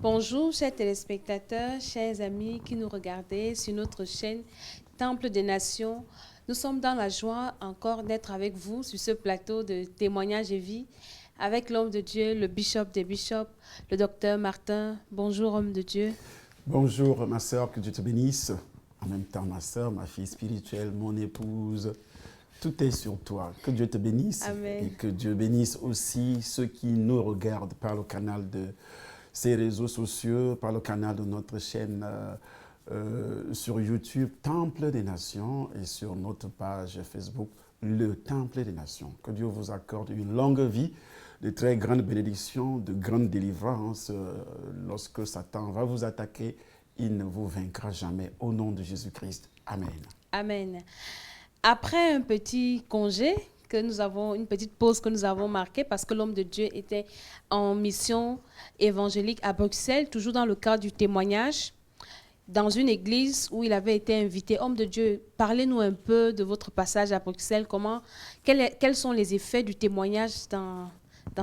Bonjour, chers téléspectateurs, chers amis qui nous regardez sur notre chaîne Temple des Nations. Nous sommes dans la joie encore d'être avec vous sur ce plateau de témoignages et vie avec l'homme de Dieu, le bishop des bishops, le docteur Martin. Bonjour, homme de Dieu. Bonjour, ma sœur, que Dieu te bénisse. En même temps, ma sœur, ma fille spirituelle, mon épouse, tout est sur toi. Que Dieu te bénisse. Amen. Et que Dieu bénisse aussi ceux qui nous regardent par le canal de ces réseaux sociaux, par le canal de notre chaîne sur YouTube, Temple des Nations, et sur notre page Facebook, le Temple des Nations. Que Dieu vous accorde une longue vie, de très grandes bénédictions, de grandes délivrances. Lorsque Satan va vous attaquer, il ne vous vaincra jamais. Au nom de Jésus-Christ. Amen. Amen. Après un petit congé, une petite pause que nous avons marquée parce que l'homme de Dieu était en mission évangélique à Bruxelles, toujours dans le cadre du témoignage, dans une église où il avait été invité. Homme de Dieu, parlez-nous un peu de votre passage à Bruxelles. Quels sont les effets du témoignage dans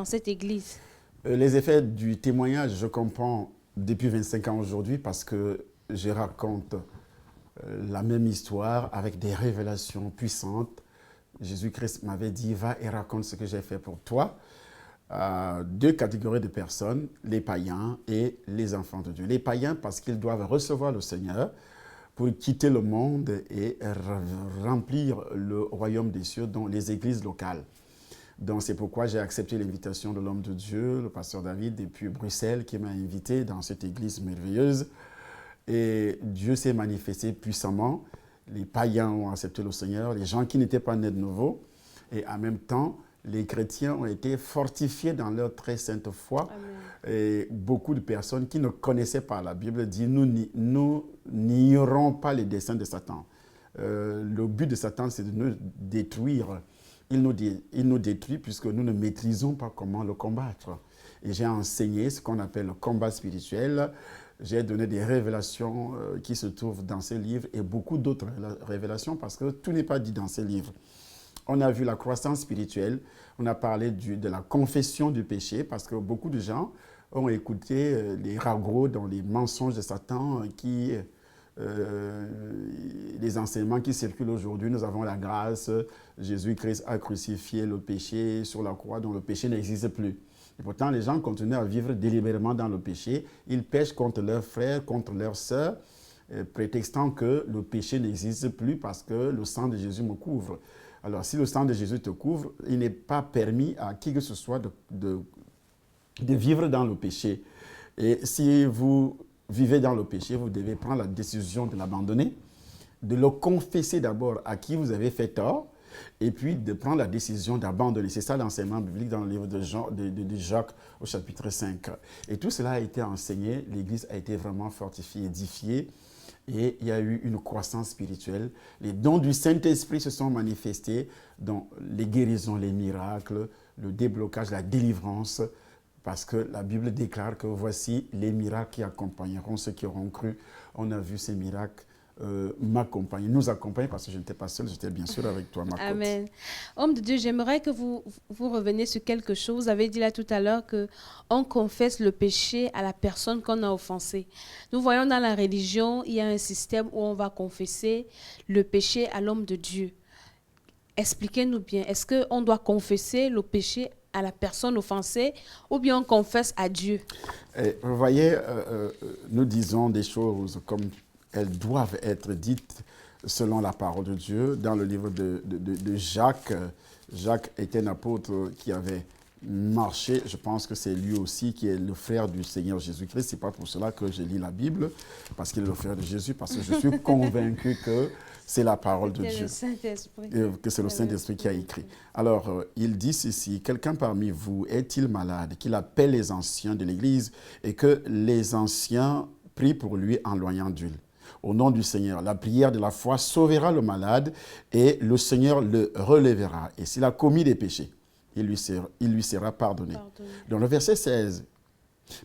cette église? Les effets du témoignage, je comprends depuis 25 ans aujourd'hui parce que je raconte la même histoire avec des révélations puissantes. Jésus-Christ m'avait dit, va et raconte ce que j'ai fait pour toi. Deux catégories de personnes, les païens et les enfants de Dieu. Les païens parce qu'ils doivent recevoir le Seigneur pour quitter le monde et remplir le royaume des cieux dans les églises locales. Donc c'est pourquoi j'ai accepté l'invitation de l'homme de Dieu, le pasteur David, depuis Bruxelles, qui m'a invité dans cette église merveilleuse. Et Dieu s'est manifesté puissamment. Les païens ont accepté le Seigneur, les gens qui n'étaient pas nés de nouveau. Et en même temps, les chrétiens ont été fortifiés dans leur très sainte foi. Amen. Et beaucoup de personnes qui ne connaissaient pas la Bible disent, nous n'ignorons pas les desseins de Satan. Le but de Satan, c'est de nous détruire. Il nous détruit puisque nous ne maîtrisons pas comment le combattre. Et j'ai enseigné ce qu'on appelle le combat spirituel. J'ai donné des révélations qui se trouvent dans ces livres et beaucoup d'autres révélations parce que tout n'est pas dit dans ces livres. On a vu la croissance spirituelle, on a parlé de la confession du péché parce que beaucoup de gens ont écouté les ragots dans les mensonges de Satan les enseignements qui circulent aujourd'hui. Nous avons la grâce, Jésus-Christ a crucifié le péché sur la croix, dont le péché n'existe plus. Et pourtant, les gens continuent à vivre délibérément dans le péché. Ils pêchent contre leurs frères, contre leurs sœurs, prétextant que le péché n'existe plus parce que le sang de Jésus me couvre. Alors, si le sang de Jésus te couvre, il n'est pas permis à qui que ce soit de vivre dans le péché. Et si vous vivez dans le péché, vous devez prendre la décision de l'abandonner, de le confesser d'abord à qui vous avez fait tort, et puis de prendre la décision d'abandonner. C'est ça l'enseignement biblique dans le livre de Jacques au chapitre 5. Et tout cela a été enseigné, l'Église a été vraiment fortifiée, édifiée, et il y a eu une croissance spirituelle. Les dons du Saint-Esprit se sont manifestés dans les guérisons, les miracles, le déblocage, la délivrance, parce que la Bible déclare que voici les miracles qui accompagneront ceux qui auront cru. On a vu ces miracles m'accompagner, nous accompagner, parce que je n'étais pas seul, j'étais bien sûr avec toi, ma côte. Amen. Homme de Dieu, j'aimerais que vous reveniez sur quelque chose. Vous avez dit là tout à l'heure qu'on confesse le péché à la personne qu'on a offensée. Nous voyons dans la religion, il y a un système où on va confesser le péché à l'homme de Dieu. Expliquez-nous bien, est-ce qu'on doit confesser le péché à la personne offensée ou bien on confesse à Dieu? Vous voyez, nous disons des choses comme elles doivent être dites selon la parole de Dieu. Dans le livre de Jacques, Jacques était un apôtre qui avait marché. Je pense que c'est lui aussi qui est le frère du Seigneur Jésus-Christ. Ce n'est pas pour cela que je lis la Bible, parce qu'il est le frère de Jésus, parce que je suis convaincu que c'est la parole de Dieu, que c'est le Saint-Esprit qui a écrit. Alors, il dit ceci, « Quelqu'un parmi vous est-il malade, qu'il appelle les anciens de l'Église et que les anciens prient pour lui en loignant d'huile. Au nom du Seigneur, la prière de la foi sauvera le malade et le Seigneur le relèvera. Et s'il a commis des péchés, il lui sera pardonné. » Dans le verset 16,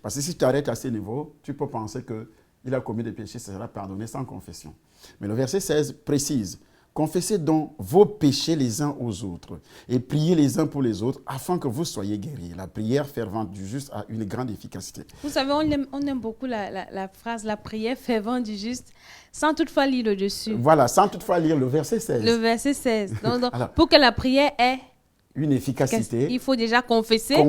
parce que si tu arrêtes à ce niveau, tu peux penser qu'il a commis des péchés, ça sera pardonné sans confession. Mais le verset 16 précise, confessez donc vos péchés les uns aux autres et priez les uns pour les autres afin que vous soyez guéris. La prière fervente du juste a une grande efficacité. Vous savez, on aime beaucoup la phrase « la prière fervente du juste » sans toutefois lire le dessus. Voilà, sans toutefois lire le verset 16. Le verset 16. Donc, Alors, pour que la prière ait une efficacité, il faut déjà confesser se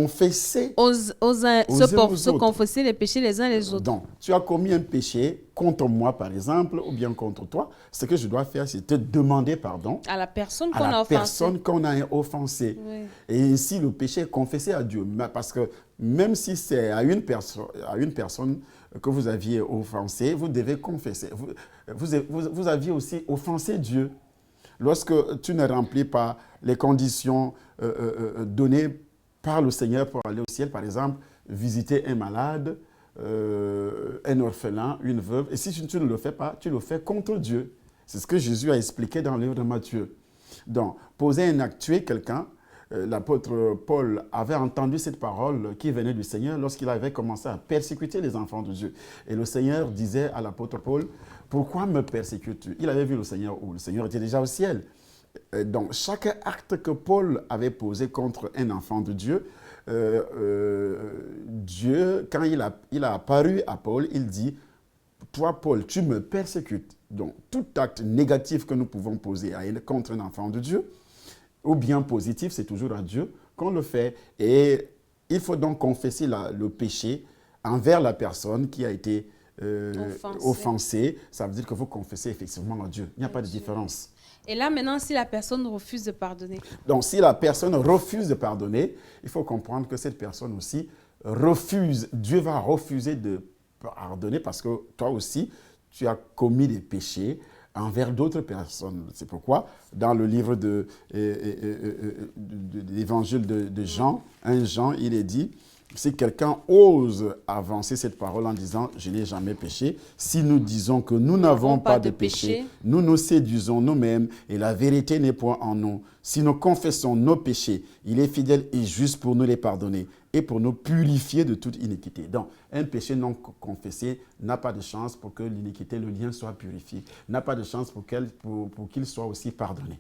confesser les péchés les uns les autres. Donc, tu as commis un péché contre moi, par exemple, ou bien contre toi. Ce que je dois faire, c'est te demander pardon à la personne à qu'on la a offensée. personne qu'on a offensée. Oui. Et ainsi, le péché est confessé à Dieu. Parce que même si c'est à une personne que vous aviez offensé, vous devez confesser. Vous aviez aussi offensé Dieu. Lorsque tu ne remplis pas les conditions données par le Seigneur pour aller au ciel, par exemple, visiter un malade, un orphelin, une veuve, et si tu ne le fais pas, tu le fais contre Dieu. C'est ce que Jésus a expliqué dans le livre de Matthieu. Donc, poser un acte, tuer quelqu'un, l'apôtre Paul avait entendu cette parole qui venait du Seigneur lorsqu'il avait commencé à persécuter les enfants de Dieu. Et le Seigneur disait à l'apôtre Paul, « Pourquoi me persécutes-tu » Il avait vu le Seigneur où le Seigneur était déjà au ciel. Donc, chaque acte que Paul avait posé contre un enfant de Dieu, Dieu, quand il a apparu à Paul, il dit, « Toi, Paul, tu me persécutes. » Donc, tout acte négatif que nous pouvons poser contre un enfant de Dieu, ou bien positif, c'est toujours à Dieu qu'on le fait. Et il faut donc confesser le péché envers la personne qui a été offensée. Ça veut dire que vous confessez effectivement à Dieu. Il n'y a pas de différence. Et là, maintenant, si la personne refuse de pardonner. Donc, si la personne refuse de pardonner, il faut comprendre que cette personne aussi refuse. Dieu va refuser de pardonner parce que toi aussi, tu as commis des péchés envers d'autres personnes. C'est pourquoi, dans le livre de l'évangile de Jean, 1 Jean, il est dit, si quelqu'un ose avancer cette parole en disant « je n'ai jamais péché », si nous disons que nous n'avons pas de péché, nous nous séduisons nous-mêmes et la vérité n'est point en nous. Si nous confessons nos péchés, il est fidèle et juste pour nous les pardonner et pour nous purifier de toute iniquité. Donc, un péché non confessé n'a pas de chance pour que l'iniquité, le lien soit purifié, n'a pas de chance pour qu'il soit aussi pardonné.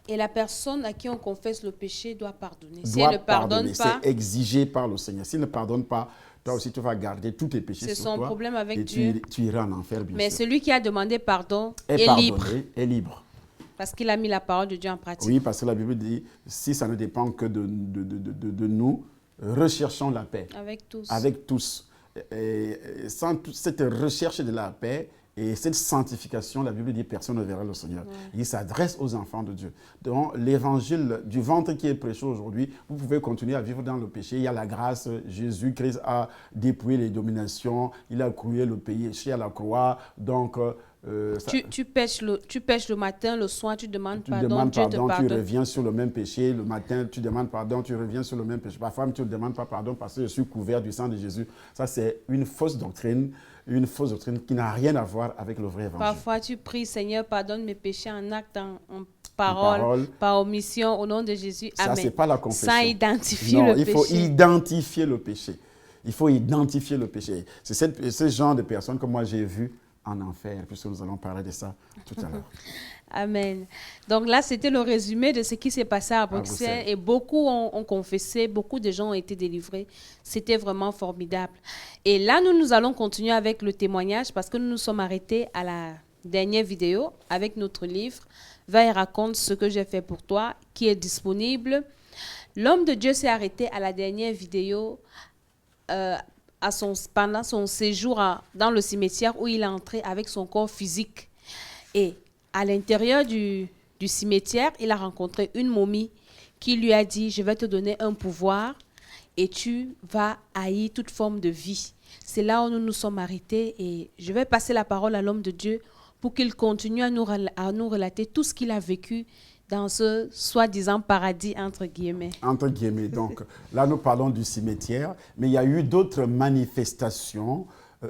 Et la personne à qui on confesse le péché doit pardonner. Si elle ne pardonne pas, c'est exigé par le Seigneur. S'il ne pardonne pas, toi aussi tu vas garder tous tes péchés sur toi. C'est son problème avec et Dieu. Tu iras en enfer, bien Mais sûr. celui qui a demandé pardon est libre. Parce qu'il a mis la parole de Dieu en pratique. Oui, parce que la Bible dit, si ça ne dépend que de nous, recherchons la paix. Avec tous. Avec tous. Et sans cette recherche de la paix et cette sanctification, la Bible dit personne ne verra le Seigneur. Ouais. Il s'adresse aux enfants de Dieu. Donc, l'évangile du ventre qui est prêché aujourd'hui, vous pouvez continuer à vivre dans le péché. Il y a la grâce. Jésus-Christ a dépouillé les dominations. Il a cloué le péché à la croix. Donc, tu pêches le matin, le soir, tu demandes pardon, Dieu te pardonne. Tu reviens sur le même péché. Le matin, tu demandes pardon, tu reviens sur le même péché. Parfois, tu ne demandes pas pardon parce que je suis couvert du sang de Jésus. Ça, c'est une fausse doctrine qui n'a rien à voir avec le vrai évangile. Parfois, tu pries, Seigneur, pardonne mes péchés en acte, en parole, par omission, au nom de Jésus. Amen. Ça, ce n'est pas la confession. Sans identifier le péché. Il faut identifier le péché. Il faut identifier le péché. C'est ce genre de personnes que moi j'ai vu en enfer, puisque nous allons parler de ça tout à l'heure. Amen. Donc là, c'était le résumé de ce qui s'est passé à Bruxelles. Et beaucoup ont confessé, beaucoup de gens ont été délivrés. C'était vraiment formidable. Et là, nous allons continuer avec le témoignage parce que nous nous sommes arrêtés à la dernière vidéo avec notre livre « Va et raconte ce que j'ai fait pour toi » qui est disponible. L'homme de Dieu s'est arrêté à la dernière vidéo pendant son séjour dans le cimetière où il est entré avec son corps physique. Et à l'intérieur du cimetière, il a rencontré une momie qui lui a dit « Je vais te donner un pouvoir et tu vas haïr toute forme de vie. » C'est là où nous nous sommes arrêtés et je vais passer la parole à l'homme de Dieu pour qu'il continue à nous relater tout ce qu'il a vécu dans ce soi-disant paradis, entre guillemets. Entre guillemets. Donc, là, nous parlons du cimetière, mais il y a eu d'autres manifestations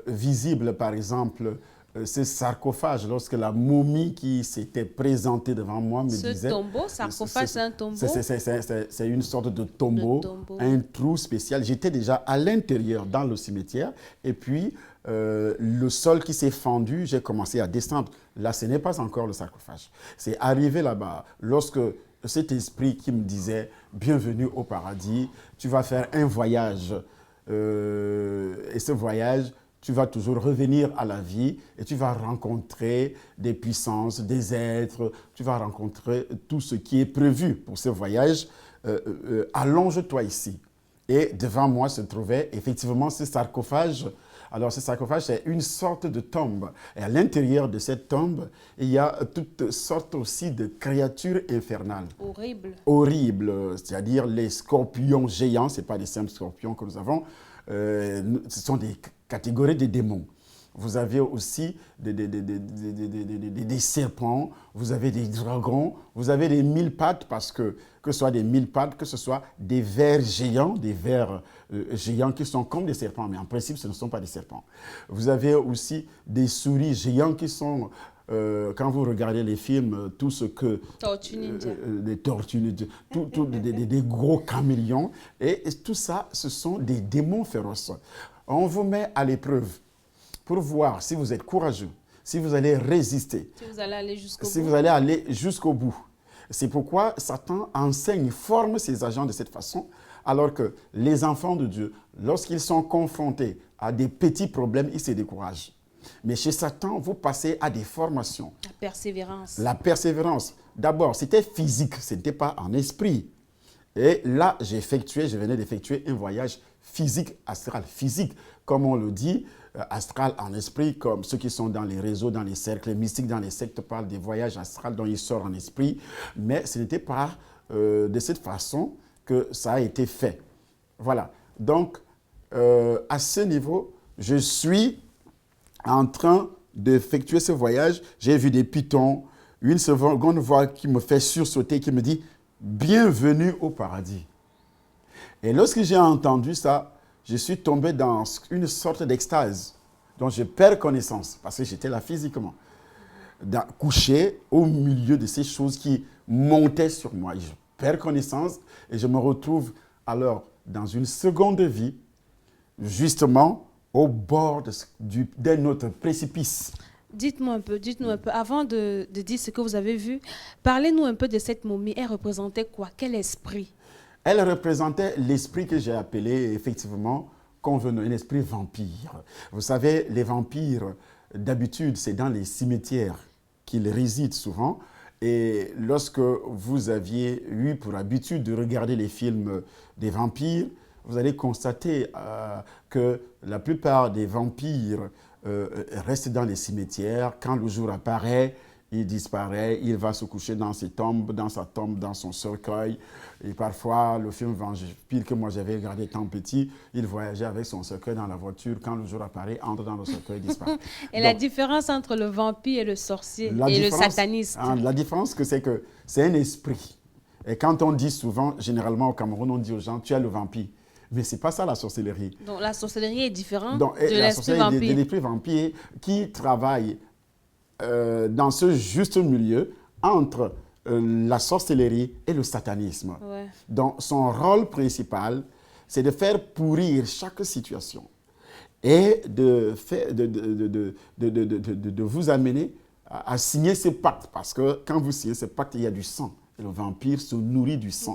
visibles, par exemple, ce sarcophage, lorsque la momie qui s'était présentée devant moi me disait... Ce tombeau, sarcophage, c'est un tombeau? C'est une sorte de tombeau, un trou spécial. J'étais déjà à l'intérieur, dans le cimetière, et puis le sol qui s'est fendu, j'ai commencé à descendre. Là, ce n'est pas encore le sarcophage. C'est arrivé là-bas, lorsque cet esprit qui me disait « Bienvenue au paradis, tu vas faire un voyage, et ce voyage... » tu vas toujours revenir à la vie et tu vas rencontrer des puissances, des êtres, tu vas rencontrer tout ce qui est prévu pour ce voyage. Allonge-toi ici. Et devant moi se trouvait effectivement ce sarcophage. Alors ce sarcophage, c'est une sorte de tombe. Et à l'intérieur de cette tombe, il y a toutes sortes aussi de créatures infernales. Horribles, c'est-à-dire les scorpions géants, ce n'est pas des simples scorpions que nous avons, ce sont des catégorie des démons. Vous avez aussi des serpents, vous avez des dragons, vous avez des 1000 pattes, parce que ce soit des 1000 pattes, que ce soit des vers géants, géants qui sont comme des serpents, mais en principe, ce ne sont pas des serpents. Vous avez aussi des souris géants qui sont... quand vous regardez les films, tout ce que... Tortues ninja. Des tortues ninja, des gros caméléons, et tout ça, ce sont des démons féroces. On vous met à l'épreuve pour voir si vous êtes courageux, si vous allez résister. Si vous allez aller jusqu'au bout. Si vous allez aller jusqu'au bout. C'est pourquoi Satan enseigne, forme ses agents de cette façon, alors que les enfants de Dieu, lorsqu'ils sont confrontés à des petits problèmes, ils se découragent. Mais chez Satan, vous passez à des formations. La persévérance. La persévérance. D'abord, c'était physique, ce n'était pas en esprit. Et là, je venais d'effectuer un voyage physique, astral, physique, comme on le dit, astral en esprit, comme ceux qui sont dans les réseaux, dans les cercles mystiques, dans les sectes parlent des voyages astrales dont ils sortent en esprit, mais ce n'était pas de cette façon que ça a été fait. Voilà. Donc, à ce niveau, je suis en train d'effectuer ce voyage. J'ai vu des pitons, une seconde voix qui me fait sursauter, qui me dit « Bienvenue au paradis ». Et lorsque j'ai entendu ça, je suis tombé dans une sorte d'extase dont je perds connaissance, parce que j'étais là physiquement, couché au milieu de ces choses qui montaient sur moi. Je perds connaissance et je me retrouve alors dans une seconde vie, justement au bord d'un autre précipice. Dites-moi un peu, avant de dire ce que vous avez vu, parlez-nous un peu de cette momie. Elle représentait quoi? Quel esprit? Elle représentait l'esprit que j'ai appelé effectivement convenant, un esprit vampire. Vous savez, les vampires, d'habitude, c'est dans les cimetières qu'ils résident souvent. Et lorsque vous aviez eu pour habitude de regarder les films des vampires, vous allez constater que la plupart des vampires restent dans les cimetières. Quand le jour apparaît, il disparaît, il va se coucher dans sa tombe, dans son cercueil. Et parfois, le film vampire que moi j'avais regardé tant petit, il voyageait avec son cercueil dans la voiture. Quand le jour apparaît, entre dans le cercueil, disparaît. Et donc, la différence entre le vampire et le sorcier et le sataniste? La différence, c'est que c'est un esprit. Et quand on dit souvent, généralement au Cameroun, on dit aux gens, tu es le vampire. Mais ce n'est pas ça la sorcellerie. Donc la sorcellerie est différente de l'esprit vampire. De l'esprit vampire qui travaille dans ce juste milieu entre la sorcellerie et le satanisme. Ouais. Donc son rôle principal, c'est de faire pourrir chaque situation et de vous amener à signer ce pacte. Parce que quand vous signez ce pacte, il y a du sang. Et le vampire se nourrit du sang.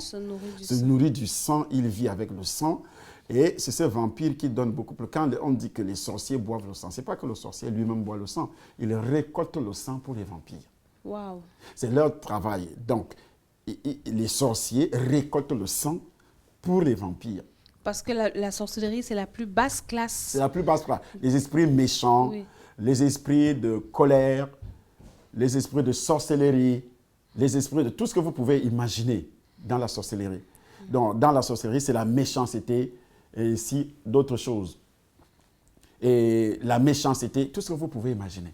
Nourrit du sang, il vit avec le sang. Et c'est ce vampire qui donne beaucoup plus. Quand on dit que les sorciers boivent le sang, ce n'est pas que le sorcier lui-même boit le sang. Il récolte le sang pour les vampires. Wow. C'est leur travail. Donc, les sorciers récoltent le sang pour les vampires. Parce que la sorcellerie, c'est la plus basse classe. C'est la plus basse classe. Les esprits méchants, oui. Les esprits de colère, les esprits de sorcellerie, les esprits de tout ce que vous pouvez imaginer dans la sorcellerie. Donc, dans la sorcellerie, c'est la méchanceté et ici d'autres choses. Et la méchanceté, tout ce que vous pouvez imaginer.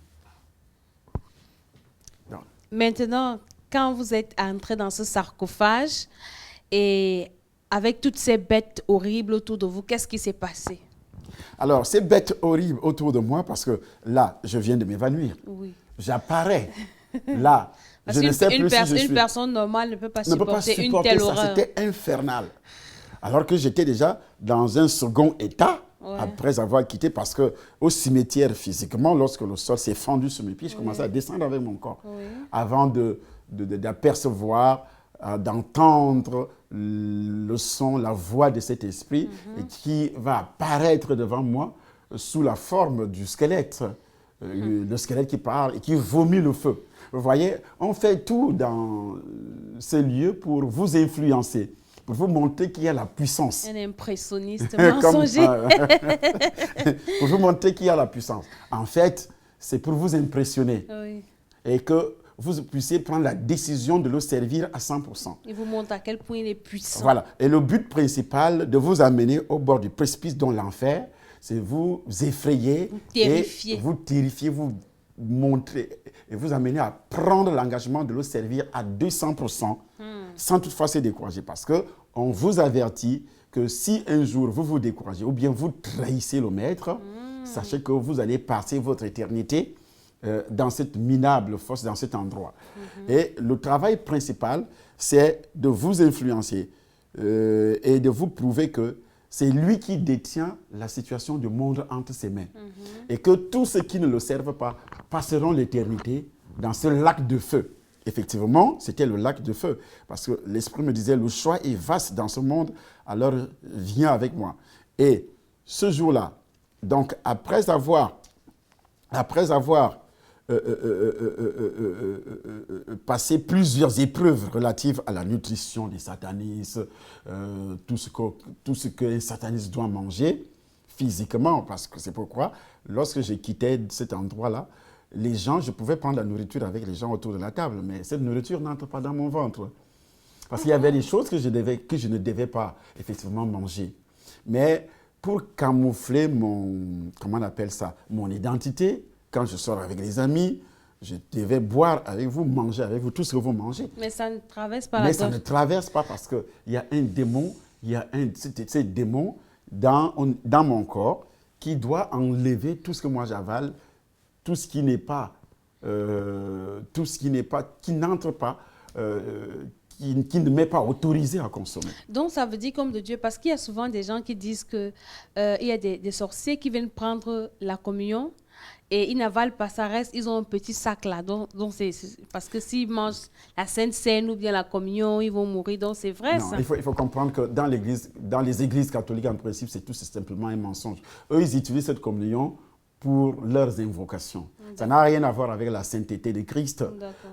Donc. Maintenant, quand vous êtes entré dans ce sarcophage et avec toutes ces bêtes horribles autour de vous, qu'est-ce qui s'est passé? Alors, ces bêtes horribles autour de moi, parce que là, je viens de m'évanouir. Oui. J'apparais. Là, Parce je ne sais plus si je suis... Une personne normale ne peut pas ne peut pas supporter une supporter telle ça. horreur. C'était infernal. Alors que j'étais déjà dans un second état, Ouais. après avoir quitté, parce que au cimetière, physiquement, lorsque le sol s'est fendu sur mes pieds, je commençais à descendre avec mon corps. Oui. Avant d'apercevoir, d'entendre le son, la voix de cet esprit et qui va apparaître devant moi sous la forme du squelette. Le squelette qui parle et qui vomit le feu. Vous voyez, on fait tout dans ces lieux pour vous influencer, pour vous montrer qu'il y a la puissance. Un impressionniste mensonger. Pour vous montrer qu'il y a la puissance. En fait, c'est pour vous impressionner Oui. et que vous puissiez prendre la décision de le servir à 100%. Il vous montre à quel point il est puissant. Voilà. Et le but principal de vous amener au bord du précipice dans l'enfer, c'est vous effrayer, Vous terrifier. vous montrer et vous amener à prendre l'engagement de le servir à 200%, sans toutefois se décourager. Parce qu'on vous avertit que si un jour vous vous découragez ou bien vous trahissez le maître, sachez que vous allez passer votre éternité dans cette minable fosse, dans cet endroit. Et le travail principal, c'est de vous influencer et de vous prouver que c'est lui qui détient la situation du monde entre ses mains. Et que tous ceux qui ne le servent pas passeront l'éternité dans ce lac de feu. Effectivement, c'était le lac de feu. Parce que l'Esprit me disait, le choix est vaste dans ce monde, alors viens avec moi. Et ce jour-là, donc après avoir passer plusieurs épreuves relatives à la nutrition des satanistes, tout ce qu'un sataniste doit manger physiquement, parce que c'est pourquoi, lorsque j'ai quitté cet endroit-là, les gens, je pouvais prendre la nourriture avec les gens autour de la table, mais cette nourriture n'entre pas dans mon ventre. Parce qu'il y avait des choses que je ne devais pas effectivement manger. Mais pour camoufler mon identité, quand je sors avec les amis, je devais boire avec vous, manger avec vous, tout ce que vous mangez. Mais ça ne traverse pas la Mais gorge. ça ne traverse pas parce qu'il y a un démon, ces démons dans mon corps qui doit enlever tout ce que moi j'avale, tout ce qui n'est pas, qui n'entre pas, qui ne m'est pas autorisé à consommer. Donc, ça veut dire comme de Dieu, parce qu'il y a souvent des gens qui disent qu'il y a des sorciers qui viennent prendre la communion et ils n'avalent pas, ça reste, ils ont un petit sac là. Donc parce que s'ils mangent la Sainte Seine ou bien la communion, ils vont mourir. Donc, c'est vrai non, ça. Il faut comprendre que dans les églises catholiques, en principe, c'est tout simplement un mensonge. Eux, ils utilisent cette communion pour leurs invocations. Ça n'a rien à voir avec la sainteté de Christ.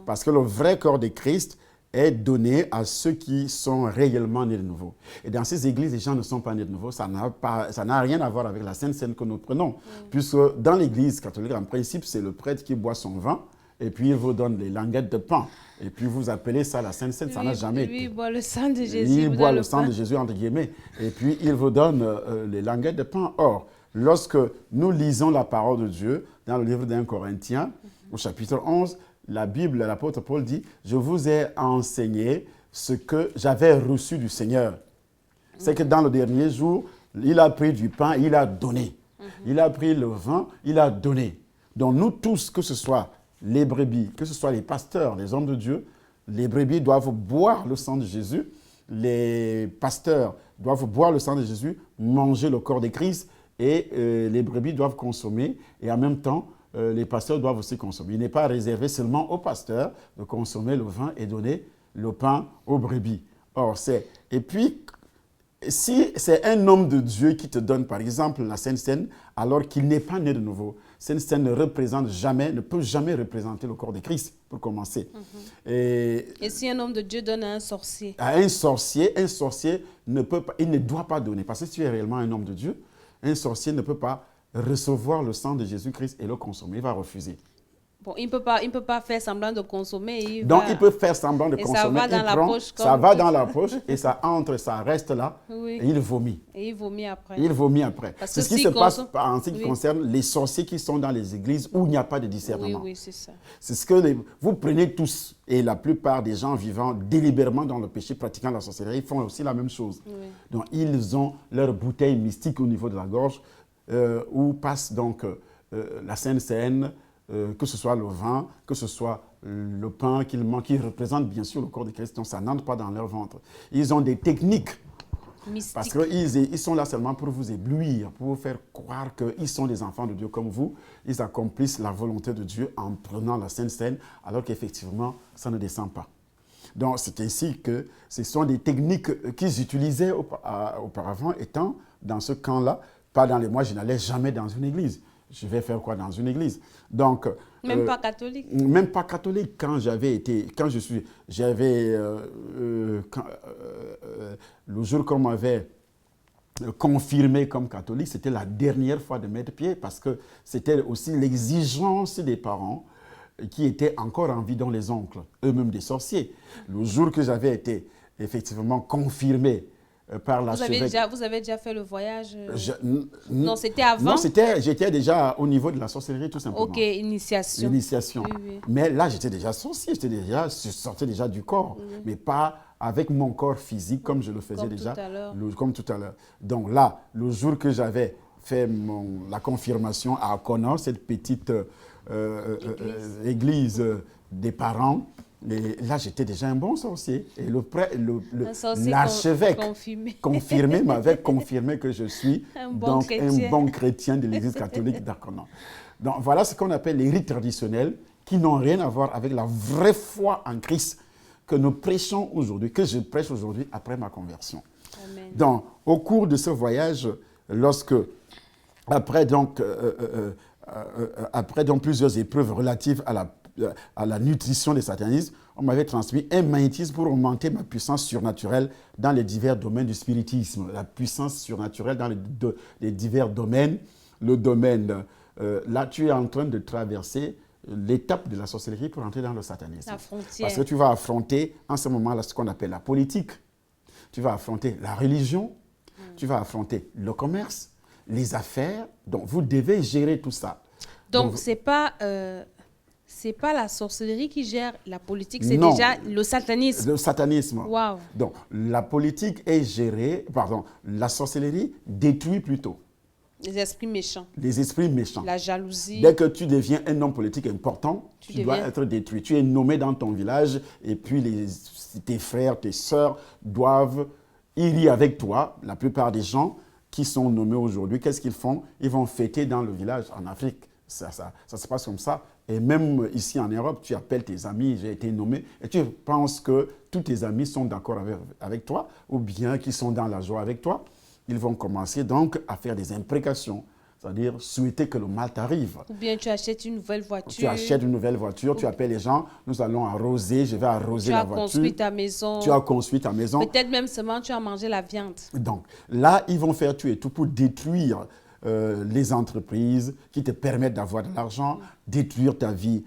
Parce que le vrai corps de Christ est donné à ceux qui sont réellement nés de nouveau. Et dans ces églises, les gens ne sont pas nés de nouveau. Ça n'a rien à voir avec la Sainte Seine que nous prenons. Puisque dans l'église catholique, en principe, c'est le prêtre qui boit son vin et puis il vous donne les languettes de pain. Et puis vous appelez ça la Sainte Seine, ça n'a jamais été. Lui, il boit le sang de Jésus. Il boit le sang de Jésus, entre guillemets. Et puis il vous donne les languettes de pain. Or, lorsque nous lisons la parole de Dieu dans le livre d'1 Corinthiens, au chapitre 11, la Bible, l'apôtre Paul dit « Je vous ai enseigné ce que j'avais reçu du Seigneur. » C'est que dans le dernier jour, il a pris du pain, il a donné. Il a pris le vin, il a donné. Donc nous tous, que ce soit les brebis, que ce soit les pasteurs, les hommes de Dieu, les brebis doivent boire le sang de Jésus. Les pasteurs doivent boire le sang de Jésus, manger le corps de Christ et les brebis doivent consommer. Et en même temps, les pasteurs doivent aussi consommer. Il n'est pas réservé seulement aux pasteurs de consommer le vin et donner le pain aux brebis. Et puis, si c'est un homme de Dieu qui te donne, par exemple, la Sainte Seine, alors qu'il n'est pas né de nouveau, Sainte Seine ne peut jamais représenter le corps de Christ, pour commencer. Et si un homme de Dieu donne à un sorcier? À un sorcier ne peut pas, il ne doit pas donner. Parce que si tu es réellement un homme de Dieu, un sorcier ne peut pas recevoir le sang de Jésus-Christ et le consommer. Il va refuser. Bon, il ne peut pas faire semblant de consommer. Il peut faire semblant de consommer. Ça va dans la poche. Ça va dans la poche et ça entre, ça reste là. Oui. Et il vomit. Et il vomit après. C'est ce qui se passe en ce qui concerne les sorciers qui sont dans les églises où il n'y a pas de discernement. Oui, c'est ça. C'est ce que vous prenez tous, et la plupart des gens vivant délibérément dans le péché, pratiquant la sorcellerie, ils font aussi la même chose. Oui. Donc, ils ont leur bouteille mystique au niveau de la gorge. où passe donc la Sainte Seine, que ce soit le vin, que ce soit le pain qu'ils mangent, qui représente bien sûr le corps de Christ, donc ça n'entre pas dans leur ventre. Ils ont des techniques. Mystique. Parce qu'ils sont là seulement pour vous éblouir, pour vous faire croire qu'ils sont des enfants de Dieu comme vous. Ils accomplissent la volonté de Dieu en prenant la Sainte Seine, alors qu'effectivement, ça ne descend pas. Donc, c'est ainsi que ce sont des techniques qu'ils utilisaient auparavant, étant dans ce camp-là. Pas dans les mois, je n'allais jamais dans une église. Je vais faire quoi dans une église? Donc, même pas catholique. Même pas catholique. Quand le jour qu'on m'avait confirmé comme catholique, c'était la dernière fois de mettre pied parce que c'était aussi l'exigence des parents qui étaient encore en vie, dont les oncles, eux-mêmes des sorciers. Le jour que j'avais été effectivement confirmé par l'archevêque. Vous avez déjà fait le voyage non, c'était avant? Non, j'étais déjà au niveau de la sorcellerie, tout simplement. Ok, initiation. Initiation. Oui, oui. Mais là, j'étais déjà sorcier, je sortais déjà du corps, mais pas avec mon corps physique comme je le faisais déjà. Comme tout à l'heure. Donc là, le jour que j'avais fait la confirmation à Connor, cette petite église des parents, et là, j'étais déjà un bon sorcier. Et l'archevêque confirmé m'avait confirmé que je suis un bon chrétien de l'Église catholique d'Arconan. Donc, voilà ce qu'on appelle les rites traditionnels qui n'ont rien à voir avec la vraie foi en Christ que nous prêchons aujourd'hui, que je prêche aujourd'hui après ma conversion. Amen. Donc, au cours de ce voyage, après plusieurs épreuves relatives à la nutrition des satanistes, on m'avait transmis un magnétisme pour augmenter ma puissance surnaturelle dans les divers domaines du spiritisme. La puissance surnaturelle dans les divers domaines. Le domaine, là, tu es en train de traverser l'étape de la sorcellerie pour entrer dans le satanisme. La frontière. Parce que tu vas affronter, en ce moment-là, ce qu'on appelle la politique. Tu vas affronter la religion. Tu vas affronter le commerce, les affaires. Donc, vous devez gérer tout ça. Donc c'est pas la sorcellerie qui gère la politique, c'est déjà le satanisme. Le satanisme. Wow. Donc, la politique est gérée, la sorcellerie détruit plutôt. Les esprits méchants. Les esprits méchants. La jalousie. Dès que tu deviens un homme politique important, tu dois être détruit. Tu es nommé dans ton village et puis tes frères, tes sœurs doivent y avec toi. La plupart des gens qui sont nommés aujourd'hui, qu'est-ce qu'ils font? Ils vont fêter dans le village en Afrique. Ça se passe comme ça. Et même ici en Europe, tu appelles tes amis, j'ai été nommé, et tu penses que tous tes amis sont d'accord avec toi, ou bien qu'ils sont dans la joie avec toi. Ils vont commencer donc à faire des imprécations, c'est-à-dire souhaiter que le mal t'arrive. Ou bien tu achètes une nouvelle voiture. Tu achètes une nouvelle voiture, tu appelles les gens, nous allons arroser, je vais arroser la voiture. Tu as construit ta maison. Tu as construit ta maison. Peut-être même seulement tu as mangé la viande. Donc là, ils vont faire tout et tout pour détruire les entreprises qui te permettent d'avoir de l'argent, détruire ta vie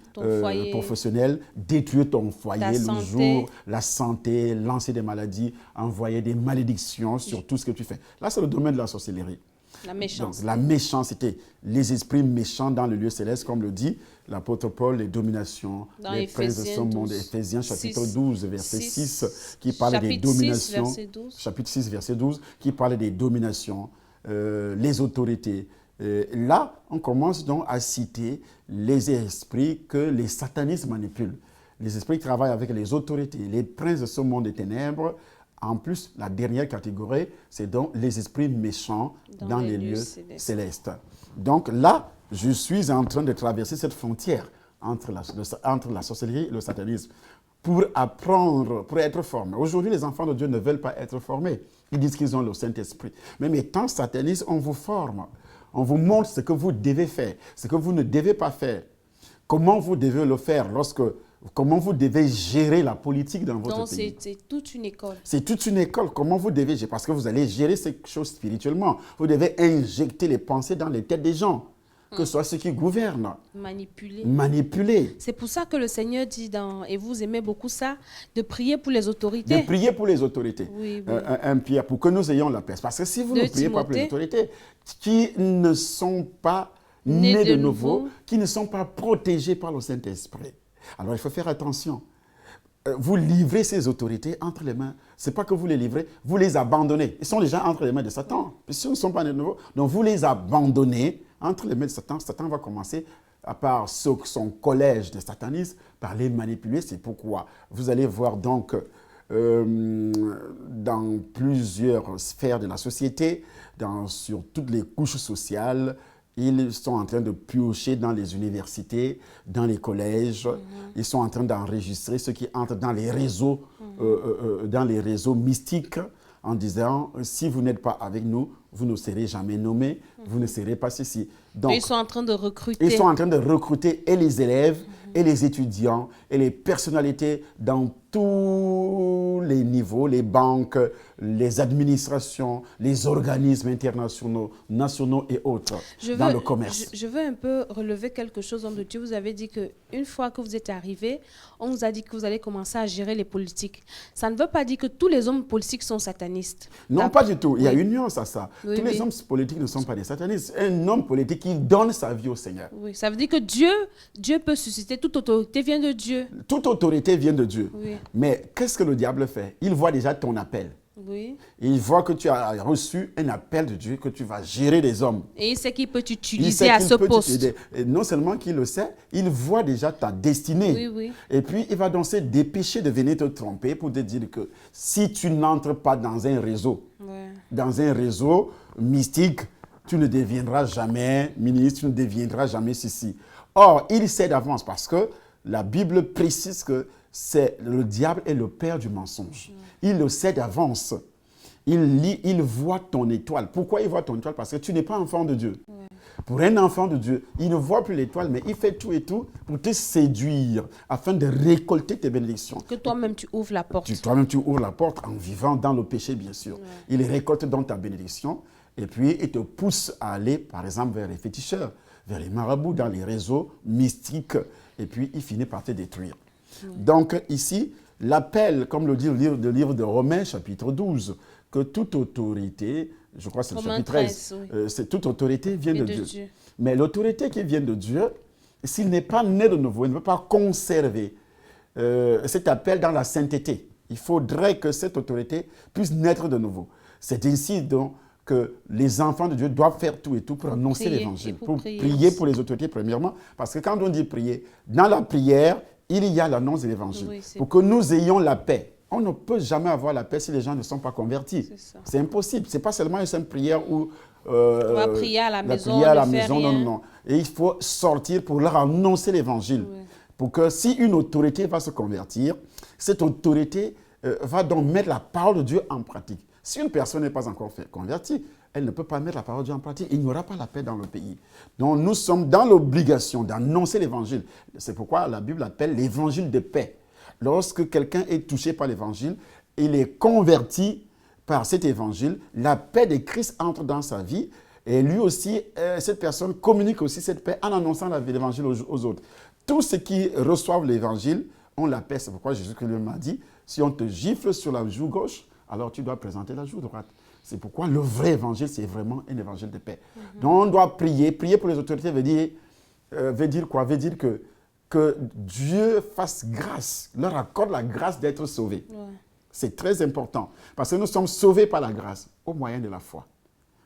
professionnelle, détruire ton foyer le jour, la santé, lancer des maladies, envoyer des malédictions sur tout ce que tu fais. Là, c'est le domaine de la sorcellerie. La méchanceté. Donc, la méchanceté, les esprits méchants dans le lieu céleste, comme le dit l'apôtre Paul, les dominations, les princes de ce monde, Éphésiens chapitre 12, verset 6, qui parle des dominations. Chapitre 6, verset 12, qui parle des dominations. Les autorités. Là, on commence donc à citer les esprits que les satanistes manipulent. Les esprits qui travaillent avec les autorités, les princes de ce monde des ténèbres. En plus, la dernière catégorie, c'est donc les esprits méchants dans les lieux célestes. Donc là, je suis en train de traverser cette frontière entre la sorcellerie et le satanisme pour apprendre, pour être formés. Aujourd'hui, les enfants de Dieu ne veulent pas être formés. Ils disent qu'ils ont le Saint-Esprit. Même étant sataniste, on vous forme. On vous montre ce que vous devez faire, ce que vous ne devez pas faire. Comment vous devez le faire comment vous devez gérer la politique dans votre pays. Donc, c'est toute une école. C'est toute une école. Comment vous devez gérer? Parce que vous allez gérer ces choses spirituellement. Vous devez injecter les pensées dans les têtes des gens. Que ce soit ceux qui gouvernent. Manipuler. C'est pour ça que le Seigneur dit, et vous aimez beaucoup ça, de prier pour les autorités. De prier pour les autorités. Oui, oui. Un Pierre, pour que nous ayons la paix. Parce que si vous ne priez pas pour les autorités, qui ne sont pas nés de nouveau, qui ne sont pas protégés par le Saint-Esprit, alors il faut faire attention. vous livrez ces autorités entre les mains. Ce n'est pas que vous les livrez, vous les abandonnez. Ils sont déjà entre les mains de Satan. Puisqu'ils ne sont pas de nouveau, donc vous les abandonnez entre les mains de Satan. Satan va commencer, à part son collège de satanistes, par les manipuler. C'est pourquoi vous allez voir donc dans plusieurs sphères de la société, sur toutes les couches sociales, ils sont en train de piocher dans les universités, dans les collèges. Ils sont en train d'enregistrer ceux qui entrent dans les réseaux, mystiques, en disant, si vous n'êtes pas avec nous, vous ne serez jamais nommés, vous ne serez pas ceci. Donc, ils sont en train de recruter. Ils sont en train de recruter et les élèves, et les étudiants, et les personnalités dans tous les niveaux, les banques, les administrations, les organismes internationaux, nationaux et autres, dans le commerce. Je veux un peu relever quelque chose, homme de Dieu. Vous avez dit qu'une fois que vous êtes arrivé, on vous a dit que vous allez commencer à gérer les politiques. Ça ne veut pas dire que tous les hommes politiques sont satanistes. Non, pas du tout. Il y a une nuance à ça. Oui, tous les hommes politiques ne sont pas des satanistes. Un homme politique qui donne sa vie au Seigneur. Oui, ça veut dire que Dieu peut susciter, toute autorité vient de Dieu. Toute autorité vient de Dieu. Oui. Mais qu'est-ce que le diable fait? Il voit déjà ton appel. Oui. Il voit que tu as reçu un appel de Dieu, que tu vas gérer des hommes. Et il sait qu'il peut t'utiliser à ce poste. Et non seulement qu'il le sait, il voit déjà ta destinée. Oui, oui. Et puis, il va donc se dépêcher de venir te tromper pour te dire que si tu n'entres pas dans un réseau, mystique, tu ne deviendras jamais ministre, tu ne deviendras jamais ceci. Or, il sait d'avance parce que la Bible précise que le diable est le père du mensonge. Il le sait d'avance. Il voit ton étoile. Pourquoi il voit ton étoile? Parce que tu n'es pas enfant de Dieu. Pour un enfant de Dieu, il ne voit plus l'étoile, mais il fait tout et tout pour te séduire, afin de récolter tes bénédictions. Que toi-même tu ouvres la porte. Toi-même tu ouvres la porte en vivant dans le péché, bien sûr. Il récolte donc ta bénédiction, et puis il te pousse à aller, par exemple, vers les féticheurs, vers les marabouts, dans les réseaux mystiques, et puis il finit par te détruire. Donc ici, l'appel, comme le dit le livre de Romains, chapitre 12, que toute autorité, je crois que c'est le chapitre 13, toute autorité vient de Dieu. Mais l'autorité qui vient de Dieu, s'il n'est pas né de nouveau, il ne peut pas conserver cet appel dans la sainteté. Il faudrait que cette autorité puisse naître de nouveau. C'est ainsi donc que les enfants de Dieu doivent faire tout et tout pour annoncer l'évangile, pour prier pour les autorités premièrement, parce que quand on dit prier, dans la prière, il y a l'annonce de l'évangile, pour que nous ayons la paix. On ne peut jamais avoir la paix si les gens ne sont pas convertis. C'est impossible. Ce n'est pas seulement une simple prière où on va prier à la maison, non. Et il faut sortir pour leur annoncer l'évangile. Pour que si une autorité va se convertir, cette autorité va donc mettre la parole de Dieu en pratique. Si une personne n'est pas encore convertie, elle ne peut pas mettre la parole de Dieu en pratique. Il n'y aura pas la paix dans le pays. Donc nous sommes dans l'obligation d'annoncer l'évangile. C'est pourquoi la Bible appelle l'évangile de paix. Lorsque quelqu'un est touché par l'évangile, il est converti par cet évangile, la paix de Christ entre dans sa vie, et lui aussi, cette personne communique aussi cette paix en annonçant l'évangile aux autres. Tous ceux qui reçoivent l'évangile ont la paix. C'est pourquoi Jésus lui-même a dit, si on te gifle sur la joue gauche, alors tu dois présenter la joue droite. C'est pourquoi le vrai évangile, c'est vraiment un évangile de paix. Donc on doit prier. Prier pour les autorités veut dire quoi? Veut dire que Dieu fasse grâce, leur accorde la grâce d'être sauvés. C'est très important. Parce que nous sommes sauvés par la grâce, au moyen de la foi.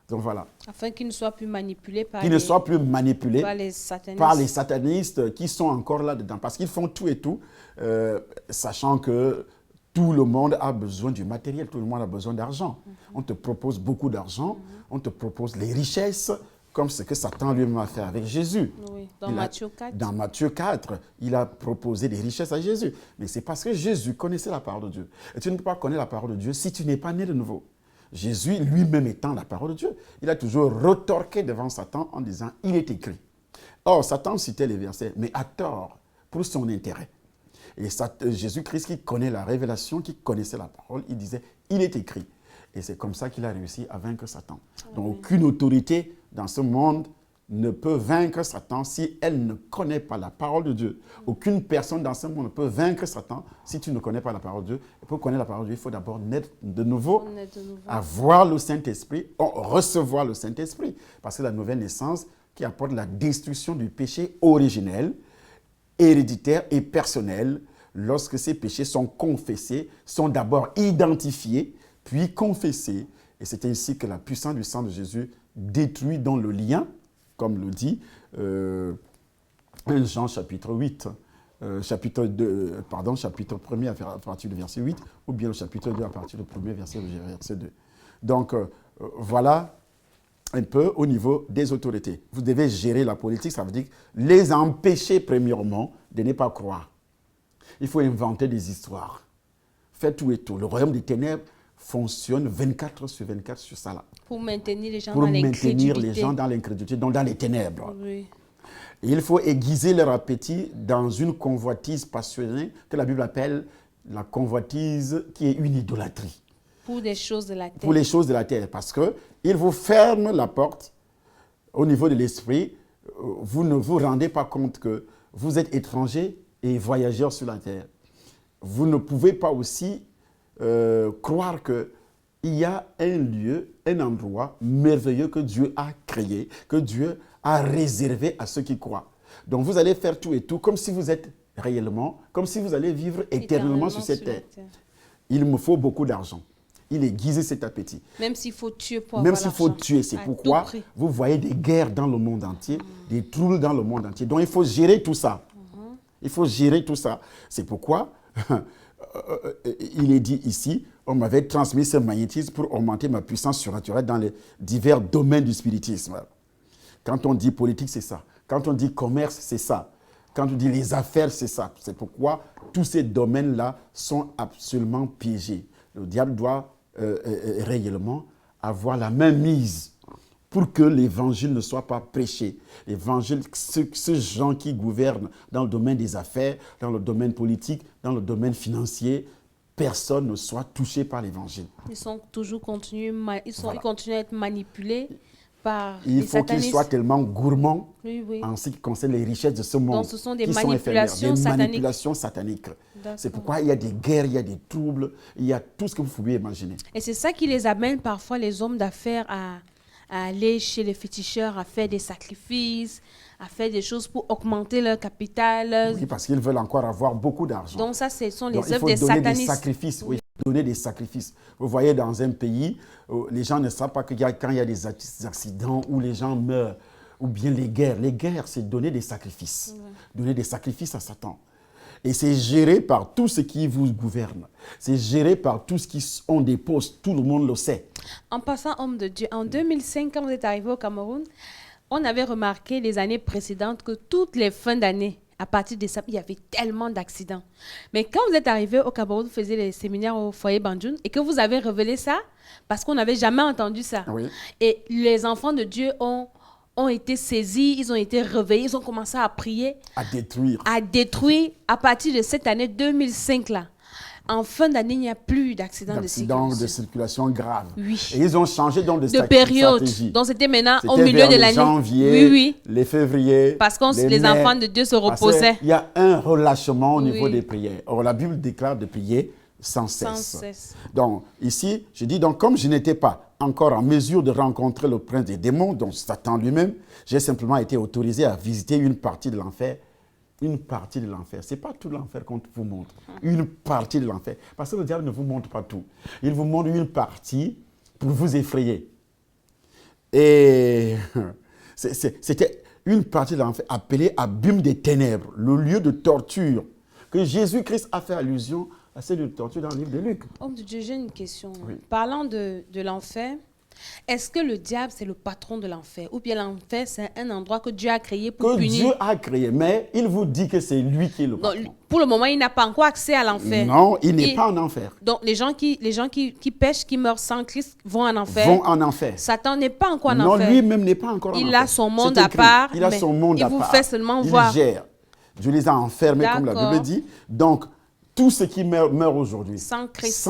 Donc voilà. Afin qu'ils ne soient plus manipulés par les satanistes qui sont encore là-dedans. Parce qu'ils font tout et tout, sachant que tout le monde a besoin du matériel, tout le monde a besoin d'argent. On te propose beaucoup d'argent, on te propose les richesses, comme ce que Satan lui-même a fait avec Jésus. Dans Matthieu 4. Dans Matthieu 4, il a proposé des richesses à Jésus. Mais c'est parce que Jésus connaissait la parole de Dieu. Et tu ne peux pas connaître la parole de Dieu si tu n'es pas né de nouveau. Jésus, lui-même étant la parole de Dieu, il a toujours retorqué devant Satan en disant « il est écrit ». Or, Satan citait les versets, mais à tort, pour son intérêt. Et Jésus-Christ, qui connaît la révélation, qui connaissait la parole, il disait « il est écrit ». Et c'est comme ça qu'il a réussi à vaincre Satan. Donc aucune autorité dans ce monde ne peut vaincre Satan si elle ne connaît pas la parole de Dieu. Aucune personne dans ce monde ne peut vaincre Satan si tu ne connais pas la parole de Dieu. Et pour connaître la parole de Dieu, il faut d'abord naître de nouveau, avoir le Saint-Esprit, recevoir le Saint-Esprit. Parce que la nouvelle naissance qui apporte la destruction du péché originel, héréditaire et personnel, lorsque ces péchés sont confessés, sont d'abord identifiés, puis confessés. Et c'est ainsi que la puissance du sang de Jésus détruit dans le lien, comme le dit 1 Jean chapitre 8, chapitre 1er à partir du verset 8, ou bien le chapitre 2 à partir du premier verset 2. Donc, voilà un peu au niveau des autorités. Vous devez gérer la politique, ça veut dire les empêcher premièrement de ne pas croire. Il faut inventer des histoires. Faire tout et tout. Le royaume des ténèbres fonctionne 24 sur 24 sur ça là. Pour maintenir les gens pour dans l'incrédulité. maintenir les gens dans l'incrédulité, donc dans les ténèbres. Oui. Et il faut aiguiser leur appétit dans une convoitise passionnée que la Bible appelle la convoitise qui est une idolâtrie. Pour des choses de la terre. Pour les choses de la terre. Parce qu'il vous ferme la porte au niveau de l'esprit. Vous ne vous rendez pas compte que vous êtes étranger et voyageur sur la terre. Vous ne pouvez pas aussi croire qu'il y a un lieu, un endroit merveilleux que Dieu a créé, que Dieu a réservé à ceux qui croient. Donc vous allez faire tout et tout comme si vous êtes réellement, comme si vous allez vivre éternellement sur cette terre. Il me faut beaucoup d'argent. Il aiguise cet appétit. Même s'il faut tuer pour avoir l'argent. Même s'il faut tuer, c'est pourquoi vous voyez des guerres dans le monde entier, des troubles dans le monde entier. Donc il faut gérer tout ça. Il faut gérer tout ça. C'est pourquoi il est dit ici, on m'avait transmis ce magnétisme pour augmenter ma puissance surnaturelle dans les divers domaines du spiritisme. Quand on dit politique, c'est ça. Quand on dit commerce, c'est ça. Quand on dit les affaires, c'est ça. C'est pourquoi tous ces domaines-là sont absolument piégés. Le diable doit réellement avoir la main mise pour que l'évangile ne soit pas prêché. L'évangile, ces gens qui gouvernent dans le domaine des affaires, dans le domaine politique, dans le domaine financier, personne ne soit touché par l'évangile. Ils sont toujours continuent à être manipulés par il les faut qu'ils soient tellement gourmands en ce qui concerne les richesses de ce monde. Donc ce sont des manipulations sataniques. C'est pourquoi il y a des guerres, il y a des troubles, il y a tout ce que vous pouvez imaginer. Et c'est ça qui les amène parfois, les hommes d'affaires, à aller chez les féticheurs, à faire des sacrifices, à faire des choses pour augmenter leur capital. Oui, parce qu'ils veulent encore avoir beaucoup d'argent. Donc ça, ce sont les œuvres des satanistes. Il faut donner des sacrifices, oui, donner des sacrifices. Vous voyez, dans un pays, les gens ne savent pas que quand il y a des accidents où les gens meurent, ou bien les guerres, c'est donner des sacrifices. Donner des sacrifices à Satan. Et c'est géré par tous ceux qui vous gouvernent. C'est géré par tous ceux qui ont des postes. Tout le monde le sait. En passant, homme de Dieu, en 2005, quand vous êtes arrivé au Cameroun, on avait remarqué les années précédentes que toutes les fins d'année, à partir de décembre, il y avait tellement d'accidents. Mais quand vous êtes arrivé au Cameroun, vous faisiez les séminaires au foyer Banjoun et que vous avez révélé ça, parce qu'on n'avait jamais entendu ça. Oui. Et les enfants de Dieu ont été saisis, ils ont été réveillés, ils ont commencé à prier. À détruire. À détruire. À partir de cette année 2005, là, en fin d'année, il n'y a plus d'accidents de circulation grave. Oui. Et ils ont changé donc de période. stratégie. Donc c'était maintenant au milieu de l'année. Janvier, les février, parce que les enfants de Dieu se reposaient. Il y a un relâchement au niveau des prières. Or, la Bible déclare de prier sans cesse. Donc ici, je dis donc comme je n'étais pas encore en mesure de rencontrer le prince des démons, donc Satan lui-même, j'ai simplement été autorisé à visiter une partie de l'enfer. Une partie de l'enfer. Ce n'est pas tout l'enfer qu'on vous montre. Une partie de l'enfer. Parce que le diable ne vous montre pas tout. Il vous montre une partie pour vous effrayer. Et c'était une partie de l'enfer appelée abîme des ténèbres, le lieu de torture, que Jésus-Christ a fait allusion à celle de torture dans le livre de Luc. Homme de Dieu, j'ai une question. Oui. Parlant de l'enfer, est-ce que le diable, c'est le patron de l'enfer? Ou bien l'enfer, c'est un endroit que Dieu a créé pour punir? Que Dieu a créé, mais il vous dit que c'est lui qui est le patron. Donc, pour le moment, il n'a pas encore accès à l'enfer. Non, il n'est pas en enfer. Donc, les gens qui pêchent, qui meurent sans Christ, vont en enfer. Vont en enfer. Satan n'est pas encore en non, enfer. Non, lui-même n'est pas encore en enfer. Il a son monde à part. Il a son monde à part. Il vous fait seulement voir. Il gère. Dieu les a enfermés, comme la Bible dit. Donc, tous ceux qui meurent aujourd'hui. Sans Christ.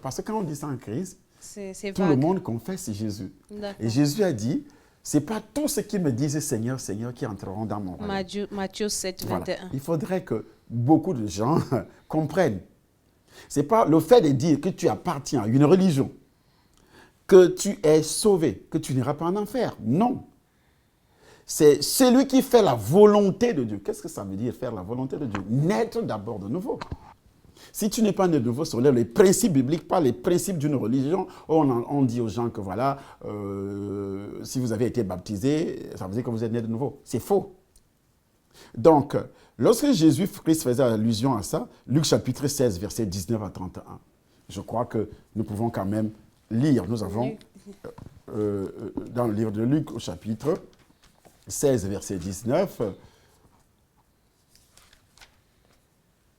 Parce que quand on dit sans Christ, tout vague. le monde confesse Jésus. Et Jésus a dit, ce n'est pas tous ceux qui me disent Seigneur, Seigneur qui entreront dans mon royaume. Matthieu 7, 21. Voilà. Il faudrait que beaucoup de gens comprennent. Ce n'est pas le fait de dire que tu appartiens à une religion, que tu es sauvé, que tu n'iras pas en enfer. Non. c'est celui qui fait la volonté de Dieu. Qu'est-ce que ça veut dire, faire la volonté de Dieu? Naître d'abord de nouveau. Si tu n'es pas né de nouveau sur les principes bibliques, pas les principes d'une religion, on dit aux gens que voilà, si vous avez été baptisé, ça veut dire que vous êtes né de nouveau. C'est faux. Donc, lorsque Jésus-Christ faisait allusion à ça, Luc chapitre 16, versets 19 à 31, je crois que nous pouvons quand même lire. Nous avons, dans le livre de Luc, au chapitre 16, verset 19,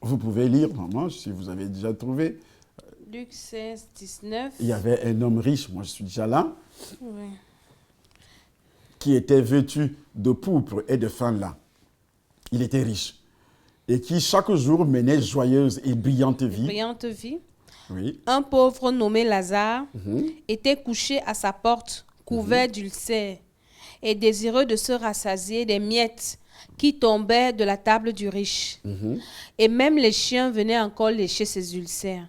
vous pouvez lire, maman, si vous avez déjà trouvé. Luc 16, 19. Il y avait un homme riche, moi je suis déjà là, Oui. qui était vêtu de pourpre et de fin lin. Il était riche. Et qui chaque jour menait joyeuse et brillante vie. Brillante vie. Oui. Un pauvre nommé Lazare était couché à sa porte, couvert d'ulcères, et désireux de se rassasier des miettes qui tombaient de la table du riche. Et même les chiens venaient encore lécher ses ulcères.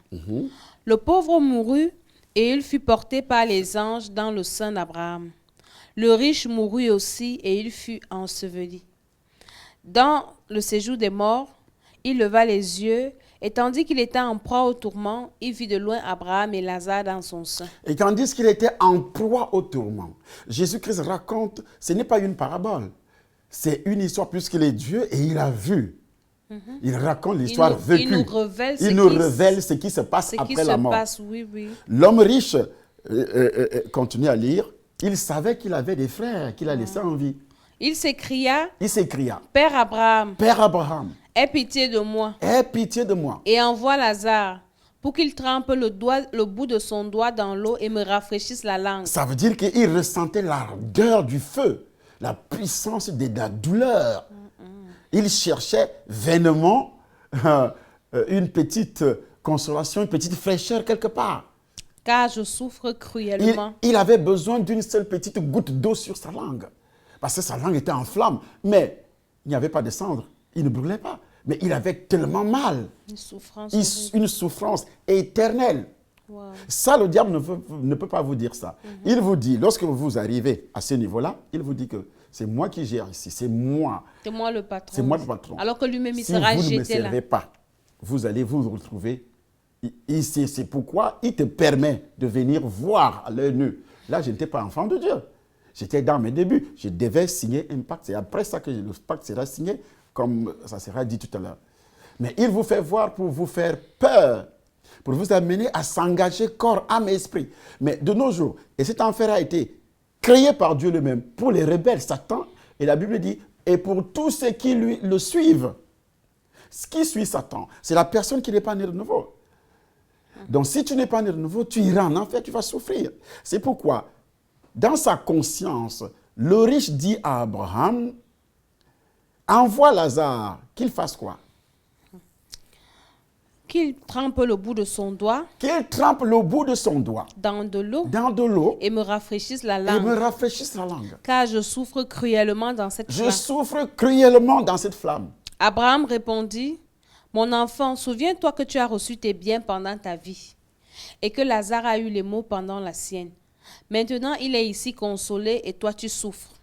Le pauvre mourut, et il fut porté par les anges dans le sein d'Abraham. Le riche mourut aussi, et il fut enseveli. Dans le séjour des morts, il leva les yeux, et tandis qu'il était en proie au tourment, il vit de loin Abraham et Lazare dans son sein. Et tandis qu'il était en proie au tourment, Jésus-Christ raconte, ce n'est pas une parabole, c'est une histoire puisqu'il est Dieu et il a vu. Il raconte l'histoire vécue. Il nous révèle ce qui se passe après la mort. Oui, oui. L'homme riche, continue à lire, il savait qu'il avait des frères qu'il a laissés en vie. Il s'écria, Père Abraham, aie pitié de moi. Aie pitié de moi. Et envoie Lazare pour qu'il trempe le bout de son doigt dans l'eau et me rafraîchisse la langue. Ça veut dire qu'il ressentait l'ardeur du feu, la puissance de la douleur. Il cherchait vainement une petite consolation, une petite fraîcheur quelque part. Car je souffre cruellement. Il avait besoin d'une seule petite goutte d'eau sur sa langue. Parce que sa langue était en flamme. Mais il n'y avait pas de cendre. Il ne brûlait pas. Mais il avait tellement mal. Une souffrance éternelle. Wow. Ça, le diable ne peut pas vous dire ça. Il vous dit, lorsque vous arrivez à ce niveau-là, il vous dit que c'est moi qui gère ici. C'est moi. C'est moi le patron. C'est moi le patron. Alors que lui-même, il sera jeté là. Si vous ne me servez pas, vous allez vous retrouver. C'est pourquoi il te permet de venir voir à l'œil nu. Là, je n'étais pas enfant de Dieu. J'étais dans mes débuts. Je devais signer un pacte. C'est après ça que le pacte sera signé, comme ça sera dit tout à l'heure. Mais il vous fait voir pour vous faire peur, pour vous amener à s'engager corps, âme et esprit. Mais de nos jours, et cet enfer a été créé par Dieu lui-même pour les rebelles, Satan, et la Bible dit, et pour tous ceux qui le suivent. Ce qui suit Satan, c'est la personne qui n'est pas née de nouveau. Donc si tu n'es pas né de nouveau, tu iras en enfer, tu vas souffrir. C'est pourquoi, dans sa conscience, le riche dit à Abraham, envoie Lazare, qu'il fasse quoi? Qu'il trempe le bout de son doigt. Qu'il trempe le bout de son doigt. Dans de l'eau. Dans de l'eau. Et me rafraîchisse la langue. Et me rafraîchisse la langue. Car je souffre cruellement dans cette flamme. Je souffre cruellement dans cette flamme. Abraham répondit, mon enfant, souviens-toi que tu as reçu tes biens pendant ta vie et que Lazare a eu les maux pendant la sienne. Maintenant, il est ici consolé et toi tu souffres.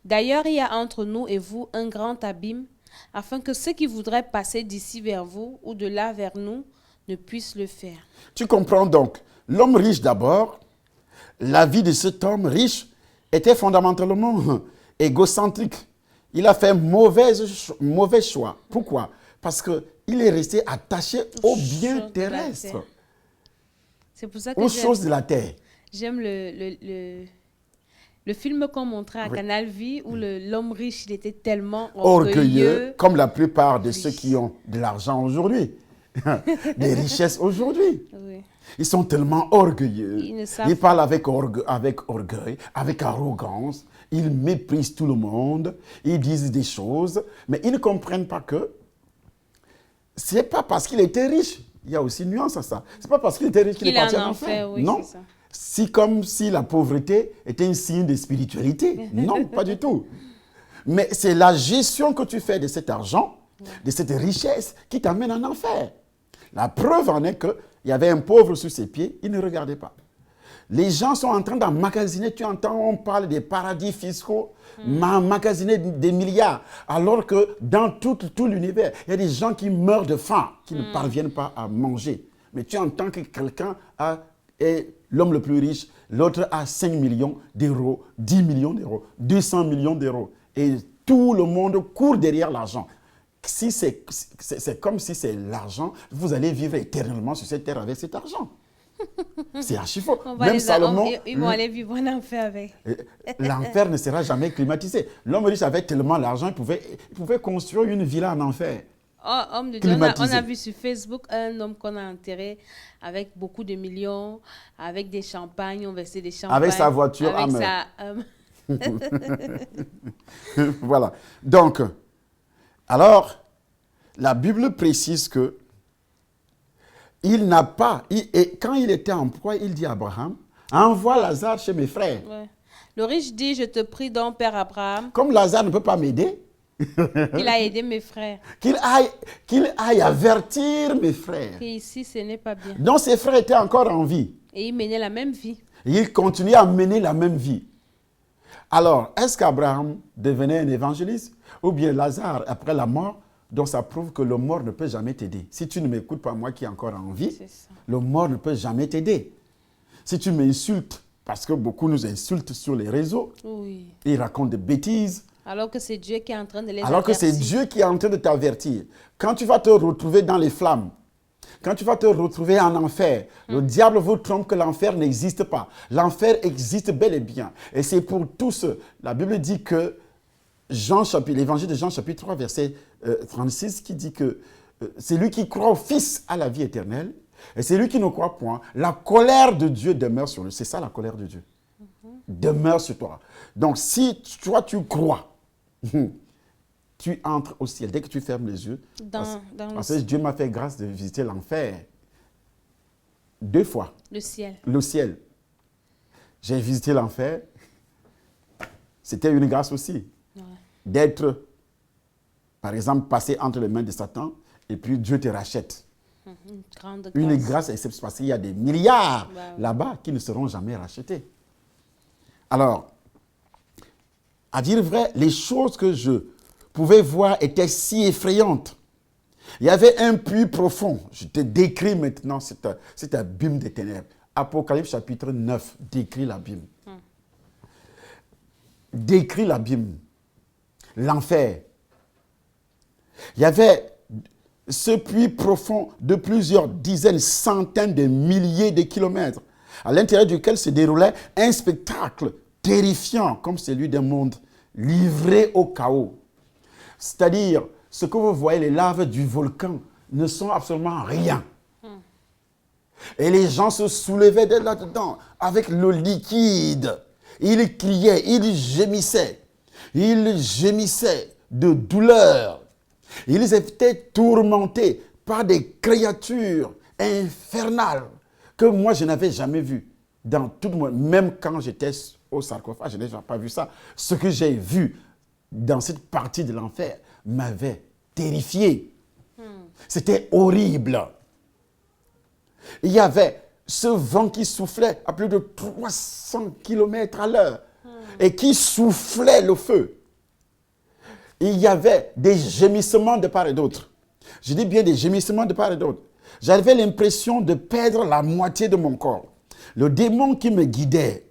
D'ailleurs, il y a entre nous et vous un grand abîme, afin que ceux qui voudraient passer d'ici vers vous ou de là vers nous ne puissent le faire. Tu comprends donc, l'homme riche d'abord, la vie de cet homme riche était fondamentalement égocentrique. Il a fait mauvais choix. Pourquoi? Parce qu'il est resté attaché aux biens terrestres. C'est pour ça que aux choses de la terre. J'aime le film qu'on montrait à Canal Vie où l'homme riche, il était tellement orgueilleux. Comme la plupart de ceux qui ont de l'argent aujourd'hui, des richesses aujourd'hui. Oui. Ils sont tellement orgueilleux. Ils parlent avec orgueil, avec arrogance. Ils méprisent tout le monde. Ils disent des choses, mais ils ne comprennent pas que ce n'est pas parce qu'il était riche. Il y a aussi une nuance à ça. Ce n'est pas parce qu'il était riche qu'il est parti en enfer. Oui, non. C'est comme si la pauvreté était un signe de spiritualité. Non, pas du tout. Mais c'est la gestion que tu fais de cet argent, de cette richesse, qui t'amène en enfer. La preuve en est qu'il y avait un pauvre sous ses pieds, il ne regardait pas. Les gens sont en train d'emmagasiner, tu entends, on parle des paradis fiscaux, emmagasiner des milliards, alors que dans tout l'univers, il y a des gens qui meurent de faim, qui ne parviennent pas à manger. Mais tu entends que quelqu'un est l'homme le plus riche, l'autre a 5 millions d'euros, 10 millions d'euros, 200 millions d'euros. Et tout le monde court derrière l'argent. Si c'est comme si c'est l'argent, vous allez vivre éternellement sur cette terre avec cet argent. C'est archi faux. Même Salomon, ils vont aller vivre en enfer avec. L'enfer ne sera jamais climatisé. L'homme riche avait tellement d'argent, il pouvait construire une villa en enfer. Oh, homme de Dieu, on a vu sur Facebook un homme qu'on a enterré avec beaucoup de millions, avec des champagnes, on versait des champagnes. Avec sa voiture, avec Voilà. Donc, alors, la Bible précise que il n'a pas, et quand il était en proie, il dit à Abraham, envoie Lazare chez mes frères. Ouais. Le riche dit, je te prie donc, Père Abraham. Comme Lazare ne peut pas m'aider, il a aidé mes frères. Qu'il aille avertir mes frères. Et ici, ce n'est pas bien. Donc ses frères étaient encore en vie. Et ils menaient la même vie. Et ils continuaient à mener la même vie. Alors, est-ce qu'Abraham devenait un évangéliste? Ou bien Lazare, après la mort? Donc ça prouve que le mort ne peut jamais t'aider. Si tu ne m'écoutes pas, moi qui est encore en vie, le mort ne peut jamais t'aider. Si tu m'insultes, parce que beaucoup nous insultent sur les réseaux, ils racontent des bêtises. Alors que c'est Dieu qui est en train de les avertir. Alors que c'est Dieu qui est en train de t'avertir. Quand tu vas te retrouver dans les flammes, quand tu vas te retrouver en enfer, le diable vous trompe que l'enfer n'existe pas. L'enfer existe bel et bien. Et c'est pour tous. La Bible dit que l'évangile de Jean chapitre 3 verset 36 qui dit que c'est lui qui croit au Fils à la vie éternelle et c'est lui qui ne croit point. La colère de Dieu demeure sur lui. C'est ça la colère de Dieu. Demeure sur toi. Donc si toi tu crois, tu entres au ciel. Dès que tu fermes les yeux, parce que Dieu m'a fait grâce de visiter l'enfer 2 fois. Le ciel. Le ciel. J'ai visité l'enfer. C'était une grâce aussi. Ouais. D'être, par exemple, passé entre les mains de Satan et puis Dieu te rachète. Une grande grâce. Une grâce exceptionnelle parce qu'il y a des milliards là-bas qui ne seront jamais rachetés. Alors, à dire vrai, les choses que je pouvais voir étaient si effrayantes. Il y avait un puits profond. Je te décris maintenant cet abîme des ténèbres. Apocalypse chapitre 9 décrit l'abîme. Décrit l'abîme. L'enfer. Il y avait ce puits profond de plusieurs dizaines, centaines de milliers de kilomètres, à l'intérieur duquel se déroulait un spectacle terrifiant comme celui d'un monde livré au chaos. C'est-à-dire, ce que vous voyez, les laves du volcan ne sont absolument rien. Et les gens se soulevaient de là-dedans avec le liquide. Ils criaient, ils gémissaient. Ils gémissaient de douleur. Ils étaient tourmentés par des créatures infernales que moi, je n'avais jamais vues. Dans tout le monde, même quand j'étais au sarcophage, je n'ai pas vu ça. Ce que j'ai vu dans cette partie de l'enfer m'avait terrifié. C'était horrible. Il y avait ce vent qui soufflait à plus de 300 km à l'heure et qui soufflait le feu. Il y avait des gémissements de part et d'autre. Je dis bien des gémissements de part et d'autre. J'avais l'impression de perdre la moitié de mon corps. Le démon qui me guidait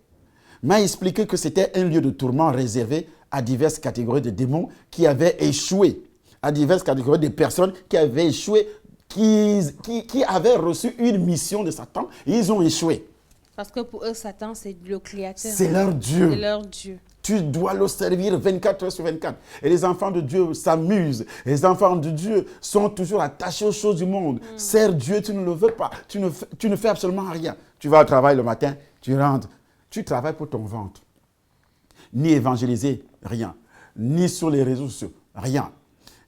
m'a expliqué que c'était un lieu de tourment réservé à diverses catégories de démons qui avaient échoué, à diverses catégories de personnes qui avaient échoué, qui avaient reçu une mission de Satan, et ils ont échoué. Parce que pour eux, Satan, c'est le créateur. C'est leur Dieu. C'est leur Dieu. Tu dois le servir 24 heures sur 24. Et les enfants de Dieu s'amusent. Les enfants de Dieu sont toujours attachés aux choses du monde. Sers Dieu, tu ne le veux pas. Tu ne fais absolument rien. Tu vas au travail le matin, tu rentres. Tu travailles pour ton ventre. Ni évangéliser, rien. Ni sur les réseaux sociaux, rien.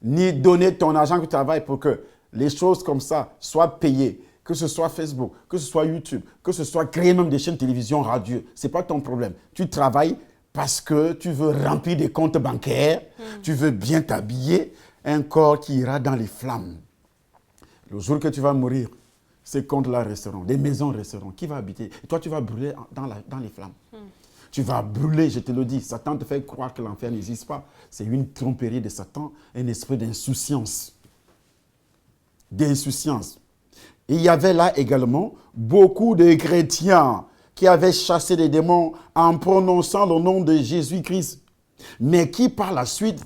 Ni donner ton argent que tu travailles pour que les choses comme ça soient payées. Que ce soit Facebook, que ce soit YouTube, que ce soit créer même des chaînes de télévision, radio. Ce n'est pas ton problème. Tu travailles parce que tu veux remplir des comptes bancaires, tu veux bien t'habiller, un corps qui ira dans les flammes. Le jour que tu vas mourir, ces comptes-là resteront, des maisons resteront. Qui va habiter? Et toi, tu vas brûler dans les flammes. Tu vas brûler, je te le dis. Satan te fait croire que l'enfer n'existe pas. C'est une tromperie de Satan, un esprit d'insouciance. D'insouciance. Et il y avait là également beaucoup de chrétiens qui avaient chassé des démons en prononçant le nom de Jésus-Christ, mais qui par la suite,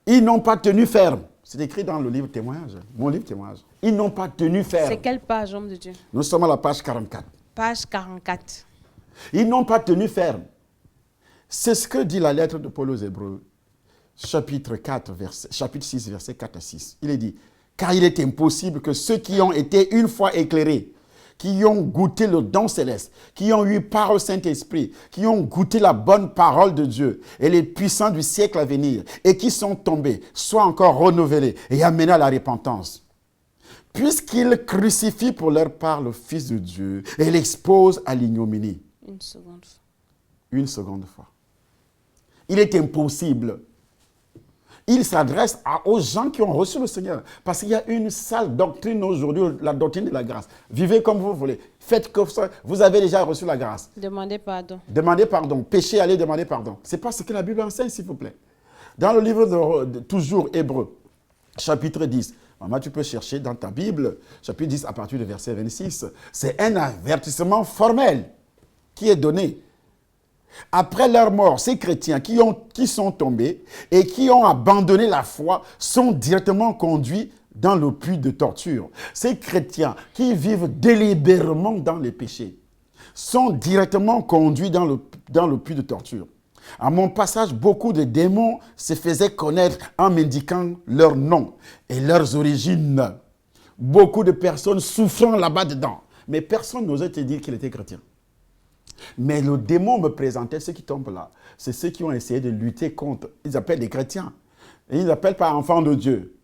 ils n'ont pas tenu ferme. C'est écrit dans le livre témoignage, mon livre témoignage. Ils n'ont pas tenu ferme. C'est quelle page, homme de Dieu? Nous sommes à la page 44. Page 44. Ils n'ont pas tenu ferme. C'est ce que dit la lettre de Paul aux Hébreux, chapitre 6, versets 4 à 6. Il est dit, car il est impossible que ceux qui ont été une fois éclairés, qui ont goûté le don céleste, qui ont eu part au Saint-Esprit, qui ont goûté la bonne parole de Dieu et les puissants du siècle à venir, et qui sont tombés, soient encore renouvelés et amenés à la repentance. Puisqu'ils crucifient pour leur part le Fils de Dieu et l'exposent à l'ignominie. Une seconde fois. Une seconde fois. Il est impossible. Il s'adresse aux gens qui ont reçu le Seigneur. Parce qu'il y a une sale doctrine aujourd'hui, la doctrine de la grâce. Vivez comme vous voulez. Faites comme ça. Vous avez déjà reçu la grâce. Demandez pardon. Demandez pardon. Péchez, allez demander pardon. Ce n'est pas ce que la Bible enseigne, s'il vous plaît. Dans le livre de toujours Hébreux, chapitre 10, maman, tu peux chercher dans ta Bible, chapitre 10 à partir du verset 26. C'est un avertissement formel qui est donné. Après leur mort, ces chrétiens qui sont tombés et qui ont abandonné la foi sont directement conduits dans le puits de torture. Ces chrétiens qui vivent délibérément dans les péchés sont directement conduits dans le puits de torture. À mon passage, beaucoup de démons se faisaient connaître en m'indiquant leur nom et leurs origines. Beaucoup de personnes souffrant là-bas dedans. Mais personne n'osait te dire qu'il était chrétien. Mais le démon me présentait ceux qui tombent là. C'est ceux qui ont essayé de lutter contre. Ils appellent les chrétiens. Et ils n'appellent pas enfants de Dieu.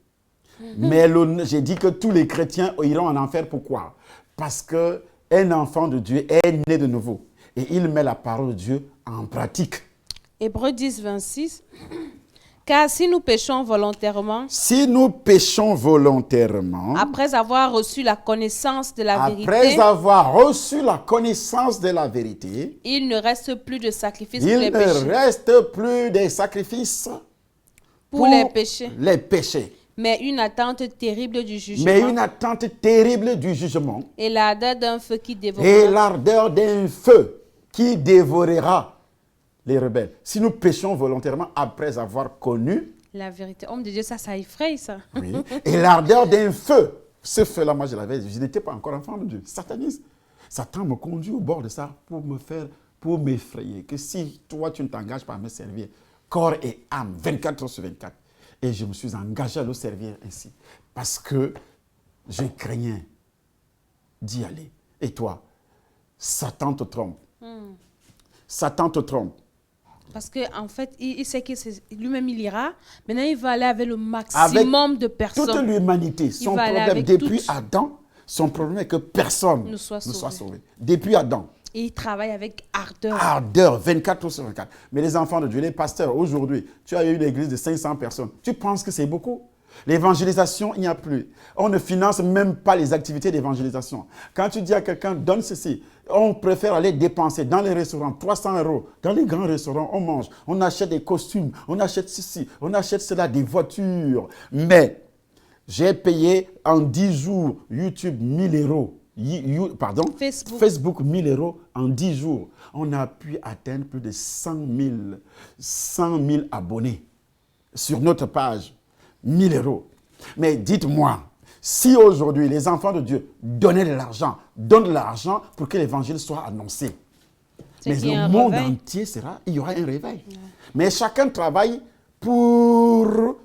Mais j'ai dit que tous les chrétiens iront en enfer. Pourquoi? Parce qu'un enfant de Dieu est né de nouveau. Et il met la parole de Dieu en pratique. Hébreux 10, 26. Car si nous péchons volontairement, après avoir reçu la connaissance de la vérité, il ne reste plus de sacrifice pour les péchés. Mais une attente terrible du jugement. Et l'ardeur d'un feu qui dévorera. Les rebelles. Si nous péchons volontairement après avoir connu la vérité. Homme de Dieu, ça effraie, ça. Oui. Et l'ardeur d'un feu. Ce feu-là, moi, je l'avais. Je n'étais pas encore enfant de Dieu. Satanisme. Satan me conduit au bord de ça pour m'effrayer. Que si toi, tu ne t'engages pas à me servir, corps et âme, 24 heures sur 24. Et je me suis engagé à le servir ainsi. Parce que je craignais d'y aller. Et toi, Satan te trompe. Satan te trompe. Parce qu'en fait, il sait que lui-même, il ira. Maintenant, il va aller avec le maximum de personnes. Toute l'humanité. Son problème, depuis Adam, son problème est que personne ne soit sauvé. Depuis Adam. Et il travaille avec ardeur. Ardeur, 24 heures sur 24. Mais les enfants de Dieu, les pasteurs, aujourd'hui, tu as eu une église de 500 personnes. Tu penses que c'est beaucoup? L'évangélisation, il n'y a plus. On ne finance même pas les activités d'évangélisation. Quand tu dis à quelqu'un, donne ceci, on préfère aller dépenser dans les restaurants, 300 €. Dans les grands restaurants, on mange, on achète des costumes, on achète ceci, on achète cela, des voitures. Mais j'ai payé en 10 jours YouTube 1000 €. Facebook 1000 € en 10 jours. On a pu atteindre plus de 100 000 abonnés sur notre page. 1000 €. Mais dites-moi, si aujourd'hui les enfants de Dieu donnent de l'argent pour que l'évangile soit annoncé, mais le monde entier il y aura un réveil. Ouais. Mais chacun travaille pour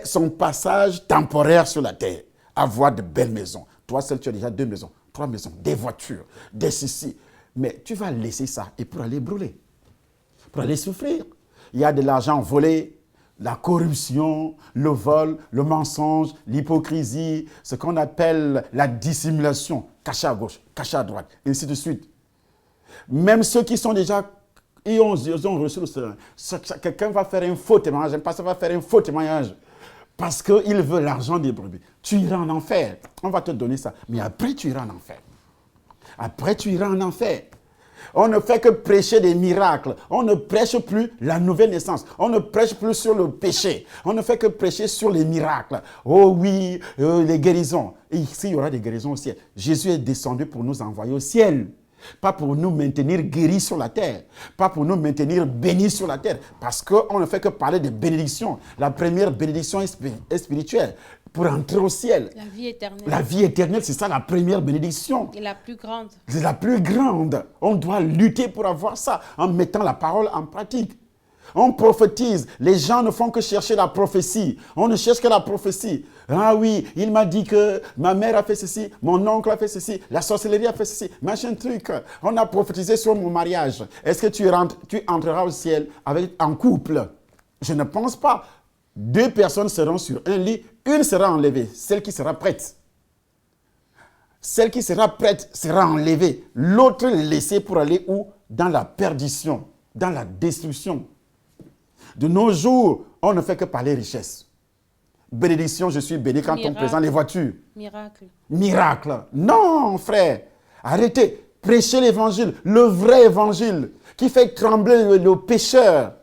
son passage temporaire sur la terre, avoir de belles maisons. Toi seul, tu as déjà 2 maisons, 3 maisons, des voitures, des ceci. Mais tu vas laisser ça et pour aller brûler, pour aller souffrir. Il y a de l'argent volé, la corruption, le vol, le mensonge, l'hypocrisie, ce qu'on appelle la dissimulation, caché à gauche, caché à droite, et ainsi de suite. Même ceux qui sont déjà, ils ont reçu le Seigneur. Quelqu'un va faire un faux témoignage, un pasteur va faire un faux témoignage parce qu'il veut l'argent des brebis, tu iras en enfer. On va te donner ça. Mais après, tu iras en enfer. Après, tu iras en enfer. On ne fait que prêcher des miracles. On ne prêche plus la nouvelle naissance. On ne prêche plus sur le péché. On ne fait que prêcher sur les miracles. Oh oui, les guérisons. Et ici, il y aura des guérisons au ciel. Jésus est descendu pour nous envoyer au ciel. Pas pour nous maintenir guéris sur la terre. Pas pour nous maintenir bénis sur la terre. Parce qu'on ne fait que parler de bénédiction. La première bénédiction est spirituelle. Pour entrer au ciel. La vie éternelle. La vie éternelle, c'est ça la première bénédiction. Et la plus grande. C'est la plus grande. On doit lutter pour avoir ça en mettant la parole en pratique. On prophétise. Les gens ne font que chercher la prophétie. On ne cherche que la prophétie. Ah oui, il m'a dit que ma mère a fait ceci, mon oncle a fait ceci, la sorcellerie a fait ceci, machin truc. On a prophétisé sur mon mariage. Est-ce que tu entreras au ciel en couple? Je ne pense pas. 2 personnes seront sur un lit, une sera enlevée, celle qui sera prête. Celle qui sera prête sera enlevée. L'autre laissée pour aller où? Dans la perdition, dans la destruction. De nos jours, on ne fait que parler richesse. Bénédiction, je suis béni quand on présente les voitures. Miracle. Miracle. Non, frère. Arrêtez. Prêchez l'évangile, le vrai évangile, qui fait trembler le pécheur,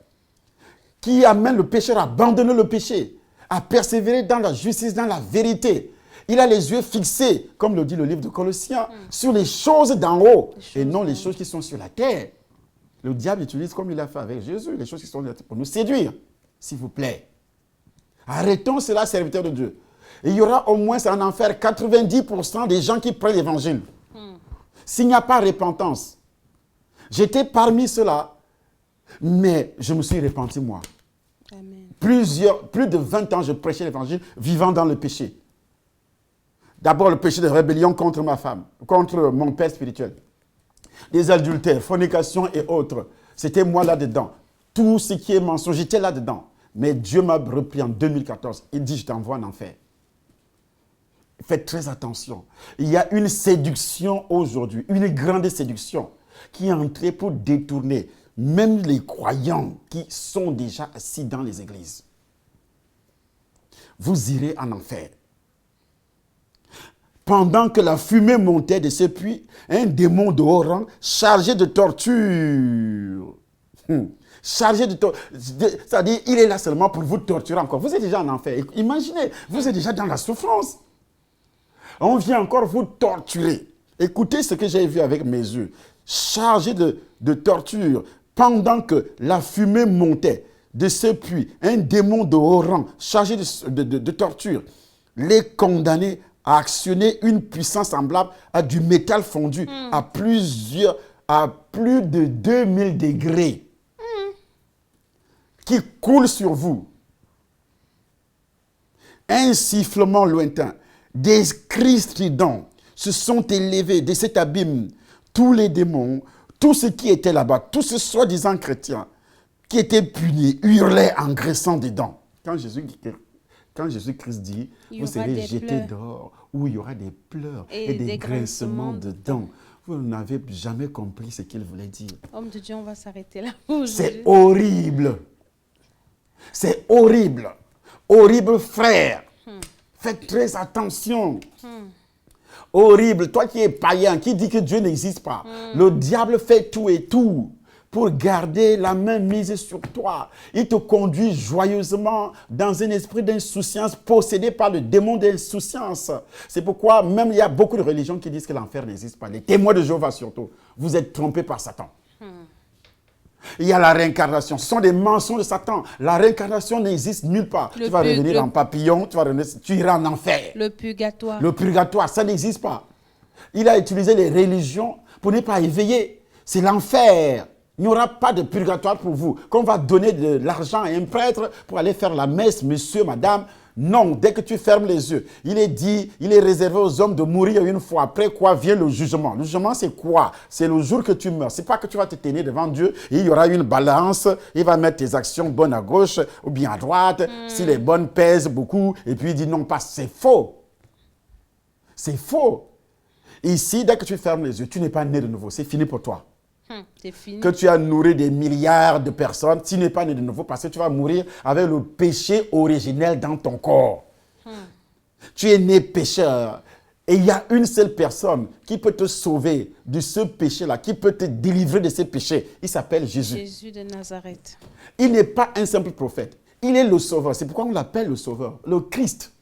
qui amène le pécheur à abandonner le péché, à persévérer dans la justice, dans la vérité. Il a les yeux fixés, comme le dit le livre de Colossiens, sur les choses d'en haut, et non les choses qui sont sur la terre. Le diable utilise, comme il a fait avec Jésus, les choses qui sont sur la terre pour nous séduire. S'il vous plaît. Arrêtons cela, serviteurs de Dieu. Et il y aura au moins en enfer 90% des gens qui prennent l'évangile. S'il n'y a pas repentance. J'étais parmi ceux-là, mais je me suis repenti moi. Amen. Plus de 20 ans, je prêchais l'évangile, vivant dans le péché. D'abord, le péché de rébellion contre ma femme, contre mon père spirituel. Des adultères, fornication et autres. C'était moi là-dedans. Tout ce qui est mensonge, j'étais là-dedans. Mais Dieu m'a repris en 2014. Il dit, je t'envoie en enfer. Faites très attention. Il y a une séduction aujourd'hui, une grande séduction qui est entrée pour détourner même les croyants qui sont déjà assis dans les églises. Vous irez en enfer. Pendant que la fumée montait de ce puits, un démon de haut rang chargé de torture. Chargé de torture. C'est-à-dire, il est là seulement pour vous torturer encore. Vous êtes déjà en enfer. Imaginez, vous êtes déjà dans la souffrance. On vient encore vous torturer. Écoutez ce que j'ai vu avec mes yeux. Chargé de torture. Pendant que la fumée montait de ce puits, un démon de haut rang chargé de torture les condamnait à actionner une puissance semblable à du métal fondu à plus de 2000 degrés qui coule sur vous. Un sifflement lointain, des cris stridents se sont élevés de cet abîme. Tous les démons, tous ceux qui étaient là-bas, tous ces soi-disant chrétiens qui étaient punis, hurlaient en graissant des dents. Quand Jésus-Christ dit, vous serez jetés dehors, où il y aura des pleurs et des grincements de dents. Vous n'avez jamais compris ce qu'il voulait dire. Homme de Dieu, on va s'arrêter là. C'est horrible. C'est horrible. Horrible, frère. Faites très attention. Horrible. Toi qui es païen, qui dit que Dieu n'existe pas. Le diable fait tout et tout pour garder la main mise sur toi. Il te conduit joyeusement dans un esprit d'insouciance possédé par le démon d'insouciance. C'est pourquoi même il y a beaucoup de religions qui disent que l'enfer n'existe pas. Les témoins de Jéhovah surtout. Vous êtes trompés par Satan. Il y a la réincarnation. Ce sont des mensonges de Satan. La réincarnation n'existe nulle part. Tu vas revenir en papillon, tu iras en enfer. Le purgatoire. Le purgatoire, ça n'existe pas. Il a utilisé les religions pour ne pas éveiller. C'est l'enfer. Il n'y aura pas de purgatoire pour vous. Qu'on va donner de l'argent à un prêtre pour aller faire la messe, monsieur, madame. Non, dès que tu fermes les yeux, il est dit, il est réservé aux hommes de mourir une fois. Après quoi vient le jugement. Le jugement, c'est quoi? C'est le jour que tu meurs. C'est pas que tu vas te tenir devant Dieu et il y aura une balance. Il va mettre tes actions bonnes à gauche ou bien à droite. Si les bonnes pèsent beaucoup, et puis il dit non, pas, c'est faux. C'est faux. Ici, dès que tu fermes les yeux, tu n'es pas né de nouveau. C'est fini pour toi. C'est fini. Que tu as nourri des milliards de personnes, tu n'es pas né de nouveau parce que tu vas mourir avec le péché originel dans ton corps. Tu es né pécheur. Et il y a une seule personne qui peut te sauver de ce péché-là, qui peut te délivrer de ces péchés. Il s'appelle Jésus. Jésus de Nazareth. Il n'est pas un simple prophète. Il est le sauveur. C'est pourquoi on l'appelle le sauveur, le Christ.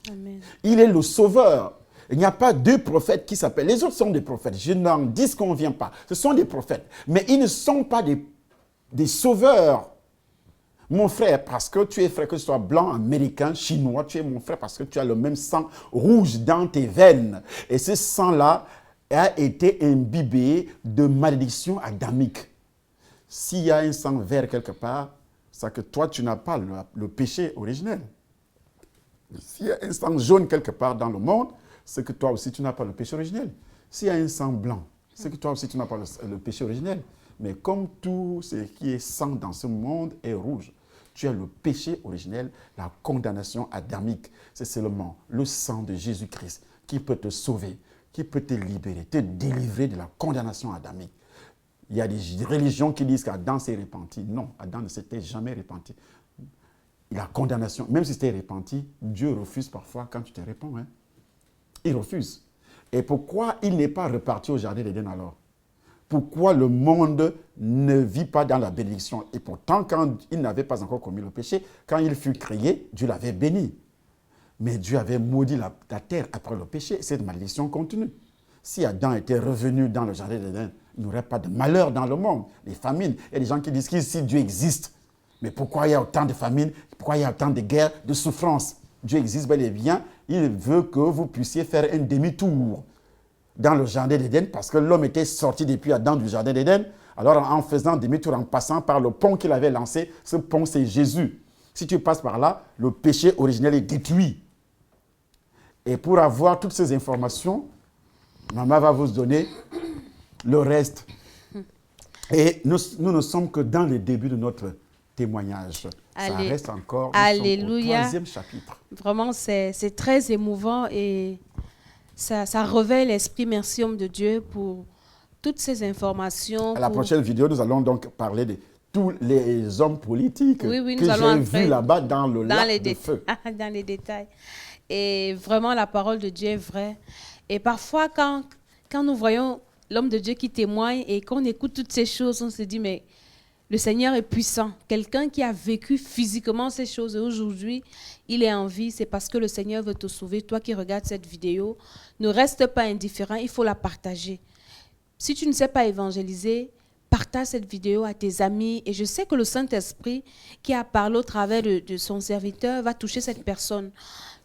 Amen. Il est le sauveur. Il n'y a pas deux prophètes qui s'appellent. Les autres sont des prophètes. Je n'en disconviens pas. Ce sont des prophètes. Mais ils ne sont pas des sauveurs. Mon frère, parce que tu es frère, que ce soit blanc, américain, chinois, tu es mon frère parce que tu as le même sang rouge dans tes veines. Et ce sang-là a été imbibé de malédiction adamique. S'il y a un sang vert quelque part, c'est que toi, tu n'as pas le péché originel. S'il y a un sang jaune quelque part dans le monde, c'est que toi aussi, tu n'as pas le péché originel. S'il y a un sang blanc, c'est que toi aussi, tu n'as pas le péché originel. Mais comme tout ce qui est sang dans ce monde est rouge, tu as le péché originel, la condamnation adamique. C'est seulement le sang de Jésus-Christ qui peut te sauver, qui peut te libérer, te délivrer de la condamnation adamique. Il y a des religions qui disent qu'Adam s'est repenti. Non, Adam ne s'était jamais repenti. La condamnation, même si c'était repenti, Dieu refuse parfois quand tu te répands. Hein. Il refuse. Et pourquoi il n'est pas reparti au jardin d'Éden alors? Pourquoi le monde ne vit pas dans la bénédiction? Et pourtant, quand il n'avait pas encore commis le péché, quand il fut créé, Dieu l'avait béni. Mais Dieu avait maudit la terre après le péché. Cette malédiction continue. Si Adam était revenu dans le jardin d'Éden, il n'y aurait pas de malheur dans le monde, les famines. Il y a des gens qui disent qu'ici Dieu existe. Mais pourquoi il y a autant de famines? Pourquoi il y a autant de guerres, de souffrances? Dieu existe bel et bien. Il veut que vous puissiez faire un demi-tour dans le jardin d'Éden, parce que l'homme était sorti depuis Adam du jardin d'Éden. Alors, en faisant demi-tour, en passant par le pont qu'il avait lancé, ce pont, c'est Jésus. Si tu passes par là, le péché originel est détruit. Et pour avoir toutes ces informations, maman va vous donner le reste. Et nous ne sommes que dans le début de notre témoignage. Ça reste encore Alléluia. Au 3e chapitre. Vraiment, c'est très émouvant et ça réveille l'esprit. Merci, homme de Dieu, pour toutes ces informations. À la prochaine vidéo, nous allons donc parler de tous les hommes politiques que j'ai vus là-bas dans le lac de feu. Dans les détails. Et vraiment, la parole de Dieu est vraie. Et parfois, quand nous voyons l'homme de Dieu qui témoigne et qu'on écoute toutes ces choses, on se dit, mais le Seigneur est puissant. Quelqu'un qui a vécu physiquement ces choses et aujourd'hui, il est en vie, c'est parce que le Seigneur veut te sauver. Toi qui regardes cette vidéo, ne reste pas indifférent, il faut la partager. Si tu ne sais pas évangéliser, partage cette vidéo à tes amis. Et je sais que le Saint-Esprit qui a parlé au travers de son serviteur va toucher cette personne.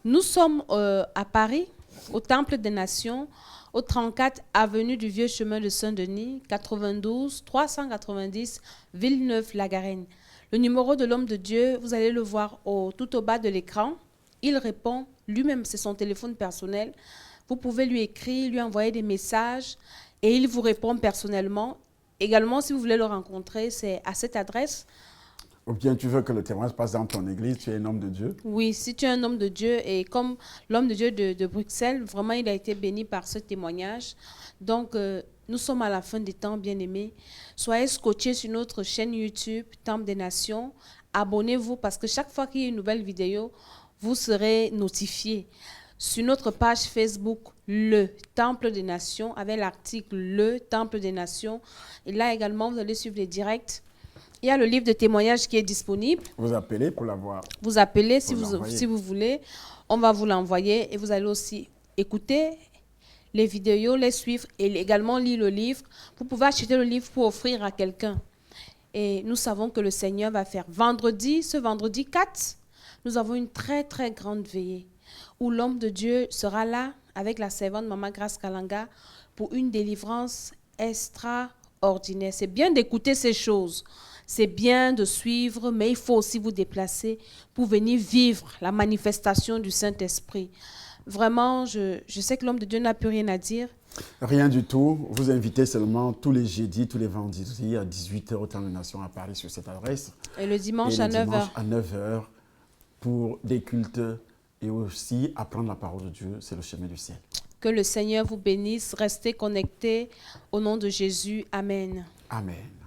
Nous sommes à Paris, au Temple des Nations, au 34 avenue du Vieux Chemin de Saint-Denis, 92 390 Villeneuve-la-Garenne. Le numéro de l'homme de Dieu, vous allez le voir tout au bas de l'écran. Il répond lui-même, c'est son téléphone personnel. Vous pouvez lui écrire, lui envoyer des messages et il vous répond personnellement. Également, si vous voulez le rencontrer, c'est à cette adresse. Ou bien tu veux que le témoignage passe dans ton église, tu es un homme de Dieu? Oui, si tu es un homme de Dieu, et comme l'homme de Dieu de Bruxelles, vraiment, il a été béni par ce témoignage. Donc, nous sommes à la fin des temps, bien-aimés. Soyez scotchés sur notre chaîne YouTube, Temple des Nations. Abonnez-vous parce que chaque fois qu'il y a une nouvelle vidéo, vous serez notifiés. Sur notre page Facebook, Le Temple des Nations, avec l'article Le Temple des Nations. Et là également, vous allez suivre les directs. Il y a le livre de témoignages qui est disponible. Vous appelez pour l'avoir. Vous appelez si vous voulez. On va vous l'envoyer et vous allez aussi écouter les vidéos, les suivre et également lire le livre. Vous pouvez acheter le livre pour offrir à quelqu'un. Et nous savons que le Seigneur va faire ce vendredi 4, nous avons une très très grande veillée où l'homme de Dieu sera là avec la servante Maman Grace Kalanga pour une délivrance extraordinaire. C'est bien d'écouter ces choses. C'est bien de suivre, mais il faut aussi vous déplacer pour venir vivre la manifestation du Saint-Esprit. Vraiment, je sais que l'homme de Dieu n'a plus rien à dire. Rien du tout. Vous invitez seulement tous les jeudis, tous les vendredis à 18h au Temple des Nations à Paris sur cette adresse. Et le dimanche à 9h. À 9h pour des cultes et aussi apprendre la parole de Dieu. C'est le chemin du ciel. Que le Seigneur vous bénisse. Restez connectés au nom de Jésus. Amen. Amen.